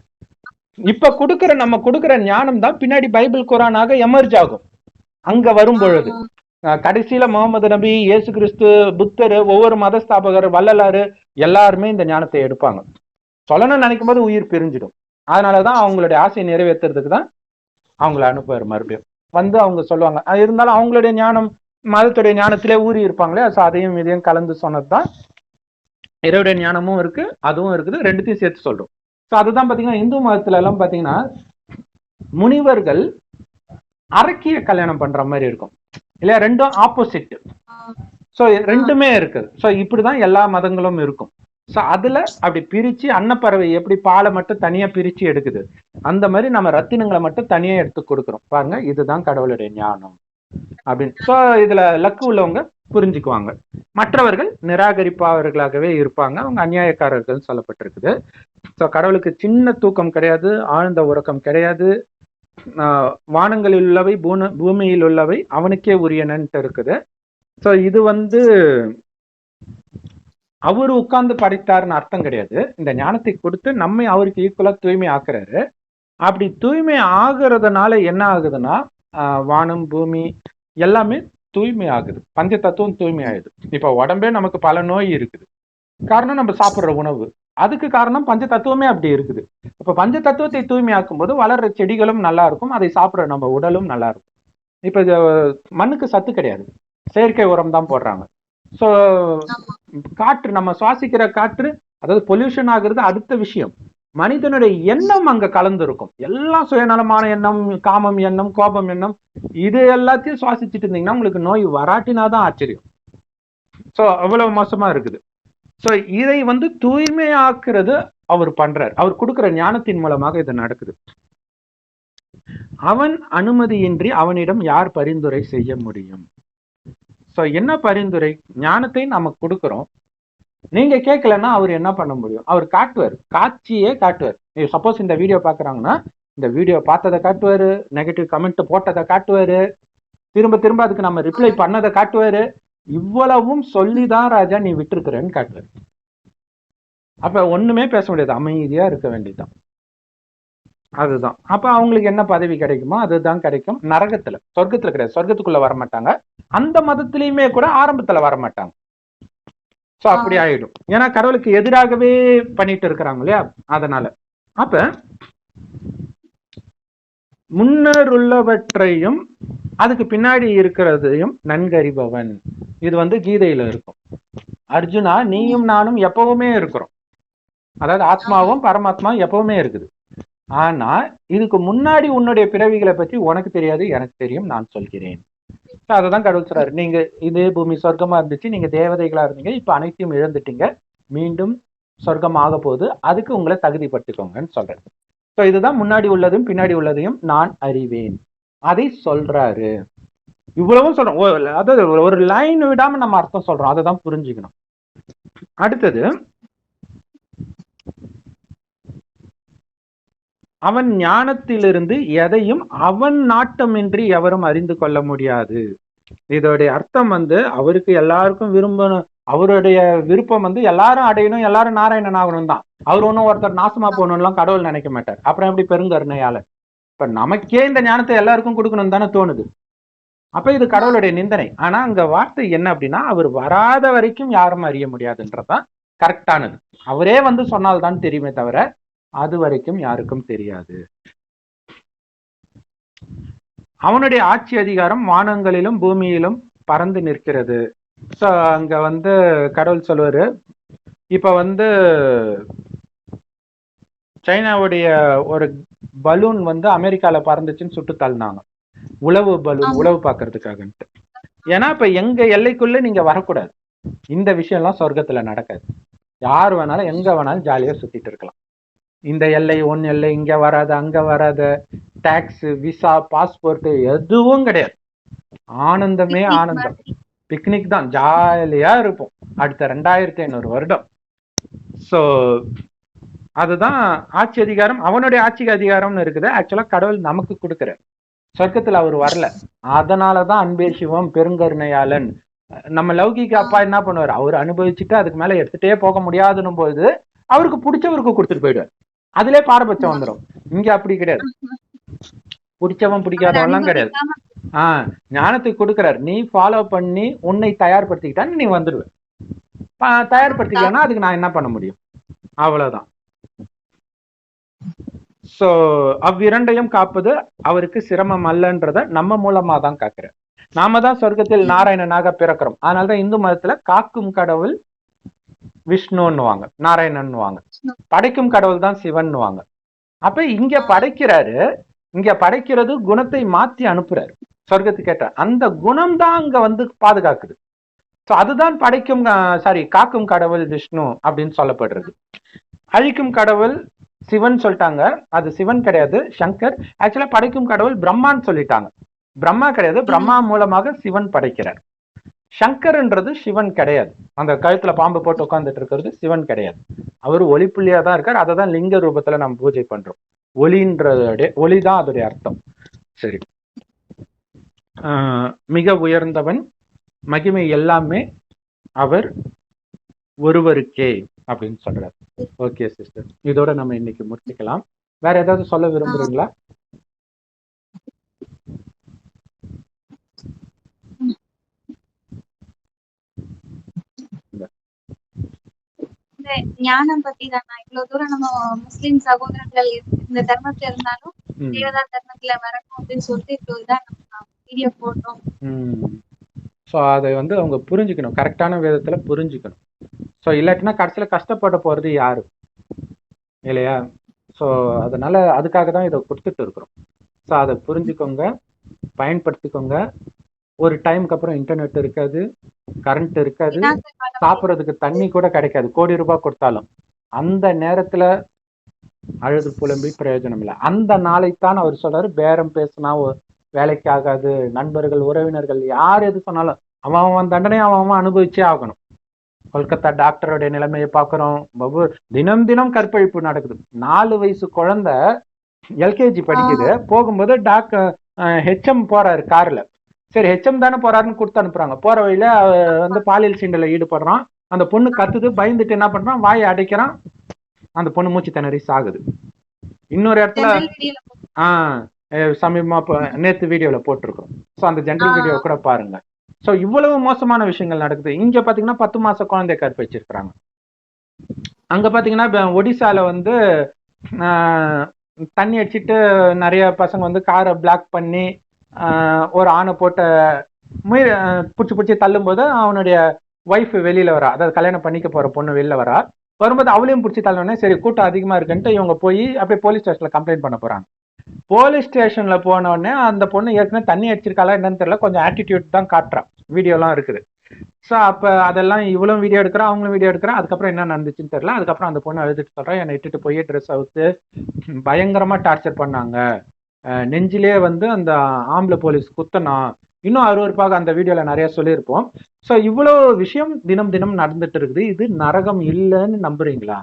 இப்ப நம்ம கொடுக்கிற ஞானம் தான் பின்னாடி பைபிள் குரானாக எமர்ஜ் ஆகும் அங்க வரும் பொழுது. ஆமா கடைசியில முகமது நபி, இயேசு கிறிஸ்து, புத்தர், ஒவ்வொரு மத ஸ்தாபகர், வள்ளலாறு எல்லாருமே இந்த ஞானத்தை எடுப்பாங்க. சொல்லணும்னு நினைக்கும் போது உயிர் பிரிஞ்சிடும். அதனாலதான் அவங்களுடைய ஆசையை நிறைவேற்றுறதுக்கு தான் அவங்கள அனுப்புவார் மறுபடியும் வந்து. அவங்க சொல்லுவாங்க, அது இருந்தாலும் அவங்களுடைய ஞானம் மதத்துடைய ஞானத்திலே ஊறி இருப்பாங்களே, அதையும் இதையும் கலந்து சொன்னதுதான் இறைவனுடைய ஞானமும் இருக்கு, அதுவும் இருக்குது, ரெண்டுத்தையும் சேர்த்து சொல்றோம். ஸோ அதுதான் பாத்தீங்கன்னா இந்து மதத்துல எல்லாம் பாத்தீங்கன்னா முனிவர்கள் அரக்கிய கல்யாணம் பண்ற மாதிரி இருக்கும் இல்லையா, ரெண்டும் ஆப்போசிட். ஸோ ரெண்டுமே இருக்குது. ஸோ இப்படிதான் எல்லா மதங்களும் இருக்கும். ஸோ அதுல அப்படி பிரிச்சு, அன்னப்பறவை எப்படி பாலை மட்டும் தனியா பிரிச்சு எடுக்குது, அந்த மாதிரி நம்ம ரத்தினங்களை மட்டும் தனியா எடுத்து கொடுக்குறோம் பாருங்க. இதுதான் கடவுளுடைய ஞானம் அப்படின்னு. ஸோ இதுல லக்கு உள்ளவங்க புரிஞ்சுக்குவாங்க, மற்றவர்கள் நிராகரிப்பாளர்களாகவே இருப்பாங்க, அவங்க அநியாயக்காரர்கள் சொல்லப்பட்டிருக்குது. ஸோ கடவுளுக்கு சின்ன தூக்கம் கிடையாது, ஆழ்ந்த உறக்கம் கிடையாது. வானங்களில் உள்ளவை பூமியில் உள்ளவை அவனுக்கே உரியனன்ட்டு இருக்குது. ஸோ இது வந்து அவரு உட்கார்ந்து படைத்தாருன்னு அர்த்தம் கிடையாது. இந்த ஞானத்தை கொடுத்து நம்மை அவருக்கு ஈக்குவலா தூய்மை ஆக்குறாரு. அப்படி தூய்மை ஆகுறதுனால என்ன ஆகுதுன்னா, வானம் பூமி எல்லாமே தூய்மை ஆகுது, பஞ்ச தத்துவம் தூய்மை ஆகுது. இப்ப உடம்பே நமக்கு பல நோய் இருக்குது, காரணம் நம்ம சாப்பிடுற உணவு. அதுக்கு காரணம் பஞ்ச தத்துவமே அப்படி இருக்குது. இப்ப பஞ்ச தத்துவத்தை தூய்மையாக்கும் போது வளர்ற செடிகளும் நல்லா இருக்கும், அதை சாப்பிடுற நம்ம உடலும் நல்லா இருக்கும். இப்ப மண்ணுக்கு சத்து கிடையாது, செயற்கை உரம் தான் போடுறாங்க. ஸோ காற்று, நம்ம சுவாசிக்கிற காற்று, அதாவது பொல்யூஷன் ஆகுறது அடுத்த விஷயம். மனிதனுடைய எண்ணம் அங்க கலந்துருக்கும். எல்லாம் சுயநலமான எண்ணம், காமம் எண்ணம், கோபம் எண்ணம், இது எல்லாத்தையும் சுவாசிச்சுட்டு இருந்தீங்கன்னா உங்களுக்கு நோய் வராட்டினாதான் ஆச்சரியம். சோ அவ்வளவு மோசமா இருக்குது. சோ இதை தூய்மையாக்குறது அவர் பண்றார். அவர் கொடுக்கிற ஞானத்தின் மூலமாக இது நடக்குது. அவன் அனுமதியின்றி அவனிடம் யார் பரிந்துரை செய்ய முடியும்? சோ என்ன பரிந்துரை? ஞானத்தை நம்ம கொடுக்கிறோம், நீங்க கேட்கலன்னா அவர் என்ன பண்ண முடியும்? அவர் காட்டுவார், காட்சியே காட்டுவார். சப்போஸ் இந்த வீடியோ பாக்குறாங்கன்னா இந்த வீடியோ பார்த்ததை காட்டுவாரு, நெகட்டிவ் கமெண்ட் போட்டதை காட்டுவாரு, திரும்ப திரும்ப அதுக்கு நம்ம ரிப்ளை பண்ணதை காட்டுவாரு. இவ்வளவும் சொல்லிதான் ராஜா நீ விட்டுருக்கிறேன்னு காட்டுவாரு. அப்ப ஒண்ணுமே பேச முடியாது, அமைதியா இருக்க வேண்டியதுதான். அதுதான். அப்ப அவங்களுக்கு என்ன பதவி கிடைக்குமோ அதுதான் கிடைக்கும். நரகத்துல, சொர்க்கத்துல கிடையாது. சொர்க்கத்துக்குள்ள வரமாட்டாங்க. அந்த மதத்திலயுமே கூட ஆரம்பத்துல வரமாட்டாங்க. சோ அப்படி ஆயிடும். ஏன்னா கடவுளுக்கு எதிராகவே பண்ணிட்டு இருக்கிறாங்க இல்லையா, அதனால. அப்ப முன்னர் உள்ளவற்றையும் அதுக்கு பின்னாடி இருக்கிறதையும் நன்கறிபவன். இது கீதையில இருக்கும். அர்ஜுனா, நீயும் நானும் எப்பவுமே இருக்கிறோம். அதாவது ஆத்மாவும் பரமாத்மாவும் எப்பவுமே இருக்குது. ஆனா இதுக்கு முன்னாடி உன்னுடைய பிறவிகளை பற்றி உனக்கு தெரியாது, எனக்கு தெரியும், நான் சொல்கிறேன். அததான் கடவுள் சொல்றாரு. நீங்க இதே பூமி சொர்க்கமா இருந்துச்சு, நீங்க தேவதைகளா இருந்தீங்க, இப்ப அனைத்தையும் இழந்துட்டீங்க, மீண்டும் சொர்க்கம் ஆக போகுது, அதுக்கு உங்களை தகுதிப்பட்டுக்கோங்கன்னு சொல்றேன். ஸோ இதுதான் முன்னாடி உள்ளதையும் பின்னாடி உள்ளதையும் நான் அறிவேன், அதை சொல்றாரு. இவ்வளவும் சொல்றோம். அதாவது ஒரு லைன் விடாம நம்ம அர்த்தம் சொல்றோம், அதை தான் புரிஞ்சுக்கணும். அடுத்தது, அவன் ஞானத்திலிருந்து எதையும் அவன் நாட்டமின்றி எவரும் அறிந்து கொள்ள முடியாது. இதோடைய அர்த்தம் அவருக்கு எல்லாருக்கும் விரும்பணும், அவருடைய விருப்பம் எல்லாரும் அடையணும், எல்லாரும் நாராயணன் ஆகணும் தான். அவர் ஒன்றும் ஒருத்தர் நாசமா போகணும்லாம் கடவுள் நினைக்க மாட்டார். அப்புறம் எப்படி பெருங்கருணையால? இப்ப நமக்கே இந்த ஞானத்தை எல்லாருக்கும் கொடுக்கணும் தானே தோணுது. அப்ப இது கடவுளுடைய நிந்தனை. ஆனா அங்க வார்த்தை என்ன அப்படின்னா, அவர் வராத வரைக்கும் யாரும் அறிய முடியாதுன்றதான் கரெக்டானது. அவரே சொன்னால்தான் தெரியுமே தவிர அது வரைக்கும் யாருக்கும் தெரியாது. அவனுடைய ஆட்சி அதிகாரம் வானங்களிலும் பூமியிலும் பறந்து நிற்கிறது. ஸோ அங்க கடவுள் சொல்லுவாரு, இப்ப சைனாவுடைய ஒரு பலூன் அமெரிக்கால பறந்துச்சுன்னு சுட்டு தள்ளினாங்க. உளவு பலூன், உளவு பார்க்கறதுக்காகன்ட்டு. ஏன்னா இப்ப எங்க எல்லைக்குள்ள நீங்க வரக்கூடாது. இந்த விஷயம் எல்லாம் சொர்க்கத்துல நடக்காது. யார் வேணாலும் எங்க வேணாலும் ஜாலியா சுத்திட்டு இருக்கலாம். இந்த எல்லை ஒன் எல்லை, இங்க வராத அங்க வராத, டாக்ஸ், விசா, பாஸ்போர்ட் எதுவும் கிடையாது. ஆனந்தமே ஆனந்தம், பிக்னிக் தான், ஜாலியா இருப்போம் அடுத்த 2500 வருடம். சோ அதுதான் ஆட்சி அதிகாரம். அவனுடைய ஆட்சி அதிகாரம்னு இருக்குது. ஆக்சுவலா கடவுள் நமக்கு கொடுக்குற சொர்க்கத்துல அவர் வரல. அதனாலதான் அன்பே சிவம் பெருங்கருணையாளன். நம்ம லௌகிக அப்பா என்ன பண்ணுவார், அவர் அனுபவிச்சுட்டு அதுக்கு மேல எடுத்துட்டே போக முடியாதுன்னும் போது அவருக்கு பிடிச்சவருக்கு கொடுத்துட்டு போயிடுவார். அதுல பாரபட்சம் வந்துடும். இங்க அப்படி கிடையாது, பிடிச்சவன் பிடிக்காதவன்லாம் கிடையாது. ஞானத்தை கொடுக்கிறார், நீ ஃபாலோ பண்ணி உன்னை தயார்படுத்திக்கிட்டான்னு நீ வந்துடுவ. தயார்படுத்திக்கலன்னா அதுக்கு நான் என்ன பண்ண முடியும்? அவ்வளவுதான். சோ அவ்விரண்டையும் காப்பது அவருக்கு சிரமம் அல்லன்றத நம்ம மூலமா தான் காக்குறார். நாம தான் சொர்க்கத்தில் நாராயணனாக பிறக்கிறோம். அதனாலதான் இந்து மதத்துல காக்கும் கடவுள் விஷ்ணுன்னுவாங்க, நாராயணன்னுவாங்க. படைக்கும் கடவுள் தான் சிவன்னுவாங்க. அப்ப இங்க படைக்கிறாரு, இங்க படைக்கிறது குணத்தை மாத்தி அனுப்புறாரு சொர்க்கத்துக்கு கேட்ட. அந்த குணம் தான் அங்க பாதுகாக்குது. சோ அதுதான் படைக்கும் காக்கும் கடவுள் விஷ்ணு அப்படின்னு சொல்லப்படுறது. அழிக்கும் கடவுள் சிவன் சொல்லிட்டாங்க, அது சிவன் கிடையாது, சங்கர். ஆக்சுவலா படைக்கும் கடவுள் பிரம்மான்னு சொல்லிட்டாங்க. பிரம்மா கிடையாது, பிரம்மா மூலமாக சிவன் படைக்கிறார். சங்கர்ன்றது சிவன் கிடையாது. அந்த கழுத்துல பாம்பு போட்டு உட்கார்ந்துட்டு இருக்கிறது சிவன் கிடையாது. அவர் ஒளிப்புள்ளியா தான் இருக்கார். அதை தான் லிங்க ரூபத்துல நம்ம பூஜை பண்றோம். ஒளின்றதோட ஒளிதான் அதோடைய அர்த்தம். சரி, மிக உயர்ந்தவன், மகிமை எல்லாமே அவர் ஒருவருக்கே அப்படின்னு சொல்றாரு. ஓகே சிஸ்டர், இதோட நம்ம இன்னைக்கு முடிச்சுக்கலாம். வேற ஏதாவது சொல்ல விரும்புறீங்களா? ஞானம் பத்தி தான் இவ்வளவு தூரம் நம்ம முஸ்லிம் சகோதரர்கள் இந்த தர்மத்துல இருந்தாலும் தேவதா தர்மத்துல வரணும் அப்படின்னு சொல்லிட்டு இவ்வளவு இதான் நம்ம வீடியோ போட்டோம். ஸோ அதை அவங்க புரிஞ்சுக்கணும், கரெக்டான விதத்துல புரிஞ்சுக்கணும். ஸோ இல்லாட்டினா கடைசியில கஷ்டப்பட போறது யாரு இல்லையா? ஸோ அதனால அதுக்காக தான் இதை கொடுத்துட்டு இருக்கிறோம். ஸோ அதை புரிஞ்சுக்கோங்க, பயன்படுத்திக்கோங்க. ஒரு டைமுக்கு அப்புறம் இன்டர்நெட் இருக்காது, கரண்ட் இருக்காது, விநாச காலம் சாப்பிட்றதுக்கு தண்ணி கூட கிடைக்காது, கோடி ரூபாய் கொடுத்தாலும். அந்த நேரத்துல அழுது புலம்பி பிரயோஜனம் இல்லை. அந்த நாளைத்தான் அவர் சொல்றாரு, பேரம் பேசினா வேலைக்கு ஆகாது, நண்பர்கள் உறவினர்கள் யார் எது சொன்னாலும் அவன் தண்டனையை அவன் அனுபவிச்சே ஆகணும். கொல்கத்தா டாக்டருடைய நிலைமையை பார்க்குறோம். தினம் தினம் கற்பழிப்பு நடக்குது. 4 வயசு குழந்தை எல்கேஜி படிக்குது. போகும்போது ஹெச்எம் போறாரு கார்ல. சரி, ஹெச்எம் தானே போறாருன்னு கொடுத்து அனுப்புறாங்க. போற வழியில வந்து பாலியல் சீண்டல ஈடுபடுறான். அந்த பொண்ணு கத்துது, பயந்துட்டு என்ன பண்றான், வாயை அடைக்கிறான். அந்த பொண்ணு மூச்சு திணறி சாகுது. இன்னொரு இடத்துல சமீபமா நேத்து வீடியோல போட்டிருக்கோம். ஸோ அந்த ஜென்ரல் வீடியோ கூட பாருங்க. ஸோ இவ்வளவு மோசமான விஷயங்கள் நடக்குது. இங்க பாத்தீங்கன்னா 10 மாச குழந்தைய கற்பழிச்சிருக்கிறாங்க. அங்க பாத்தீங்கன்னா ஒடிசால வந்து தண்ணி அடிச்சுட்டு நிறைய பசங்க வந்து காரை பிளாக் பண்ணி ஒரு ஆணை போட்ட பிடிச்சி தள்ளும் போது அவனுடைய ஒய்ஃப் வெளியில வரா, அதாவது கல்யாணம் பண்ணிக்க போற பொண்ணு வெளியில வரா. வரும்போது அவளையும் பிடிச்சி தள்ளனே, சரி கூட்டம் அதிகமா இருக்குன்ட்டு இவங்க போய் அப்படியே போலீஸ் ஸ்டேஷன்ல கம்ப்ளைண்ட் பண்ண போறாங்க. போலீஸ் ஸ்டேஷன்ல போன உடனே அந்த பொண்ணு ஏற்கனவே தண்ணி அடிச்சிருக்காளா என்னன்னு தெரியல, கொஞ்சம் ஆட்டிடியூட் தான் காட்டுறான். வீடியோலாம் இருக்குது. ஸோ அப்ப அதெல்லாம் இவளும் வீடியோ எடுக்கிறான், அவங்களும் வீடியோ எடுக்கிறான். அதுக்கப்புறம் என்ன நடந்துச்சுன்னு தெரியல. அதுக்கப்புறம் அந்த பொண்ணு அழுதுட்டு சொல்றான், என்னை இட்டுட்டு போய் ட்ரெஸ் அவுத்து பயங்கரமா டார்ச்சர் பண்ணாங்க, நெஞ்சிலே வந்து அந்த ஆம்பளை போலீஸ் குத்தனா. இன்னும் அருவருப்பாக அந்த வீடியோல நிறைய சொல்லியிருப்போம். ஸோ இவ்வளோ விஷயம் தினம் தினம் நடந்துட்டு இருக்குது. இது நரகம் இல்லைன்னு நம்புறீங்களா?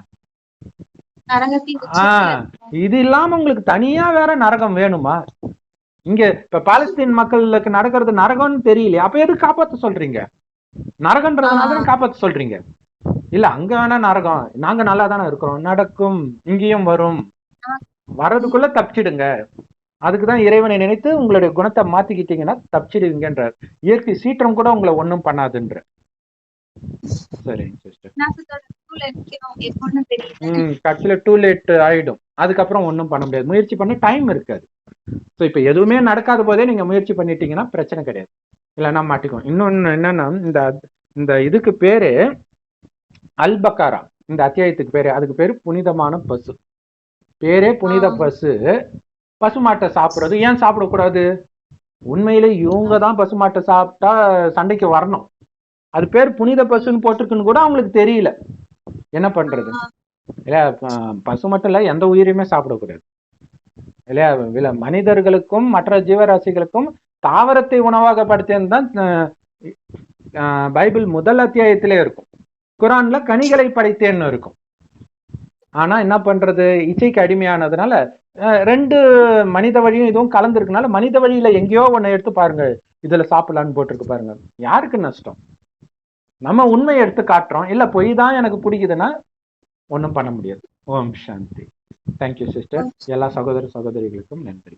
இது இல்லாம உங்களுக்கு தனியா வேற நரகம் வேணுமா? இங்க இப்ப பாலஸ்தீன் மக்களுக்கு நடக்கிறது நரகம்னு தெரியலையா? அப்ப எதுக்கு காப்பாத்த சொல்றீங்க? நரகன்றதுனால காப்பாத்த சொல்றீங்க. இல்ல அங்க வேணா நரகம், நாங்க நல்லா தானே இருக்கிறோம், நடக்கும், இங்கேயும் வரும், வர்றதுக்குள்ள தப்பிச்சிடுங்க. அதுக்குதான் இறைவனை நினைத்து உங்களுடைய குணத்தை மாத்திக்கிட்டீங்கன்னா தப்பிச்சிடுவீங்கன்றார். இயற்கை சீற்றம் கூட உங்களை ஒன்றும் பண்ணாதுன்ற. சரிங்க சிஸ்டர். கட்சியில டூ லேட் ஆயிடும். அதுக்கப்புறம் ஒன்றும் பண்ண முடியாது. முயற்சி பண்ண டைம் இருக்காது. ஸோ இப்போ எதுவுமே நடக்காத போதே நீங்க முயற்சி பண்ணிட்டீங்கன்னா பிரச்சனை கிடையாது, இல்லைன்னா மாட்டிக்கும். இன்னொன்னு என்னன்னா, இந்த இதுக்கு பேரு அல் பக்காரா, இந்த அத்தியாயத்துக்கு பேரு, அதுக்கு பேரு புனிதமான பசு. பேரே புனித பசு. பசுமாட்டை சாப்பிடுறது ஏன் சாப்பிடக்கூடாது? உண்மையிலே இவங்க தான் பசுமாட்டை சாப்பிட்டா சண்டைக்கு வரணும். அது பேர் புனித பசுன்னு போட்டிருக்குன்னு கூட அவங்களுக்கு தெரியல. என்ன பண்றது இல்லையா? பசு மட்டும் இல்ல, எந்த உயிரையுமே சாப்பிடக்கூடாது இல்லையா? இல்ல, மனிதர்களுக்கும் மற்ற ஜீவராசிகளுக்கும் தாவரத்தை உணவாக படுத்தியது தான் பைபிள் முதல் அத்தியாயத்திலே இருக்கும். குரான்ல கனிகளை படைத்தேன்னு இருக்கும். ஆனா என்ன பண்றது, இச்சைக்கு அடிமையானதுனால 2 மனித வழியும் இதுவும் கலந்துருக்குனால மனித வழியில எங்கேயோ ஒண்ணு எடுத்து பாருங்க, இதுல சாப்பிடலான்னு போட்டிருக்கு பாருங்க. யாருக்கு நஷ்டம்? நம்ம உண்மையை எடுத்து காட்டுறோம். இல்ல பொய் தான் எனக்கு பிடிக்குதுன்னா ஒன்றும் பண்ண முடியாது. ஓம் சாந்தி. Thank you sister. எல்லா சகோதர சகோதரிகளுக்கும் நன்றி.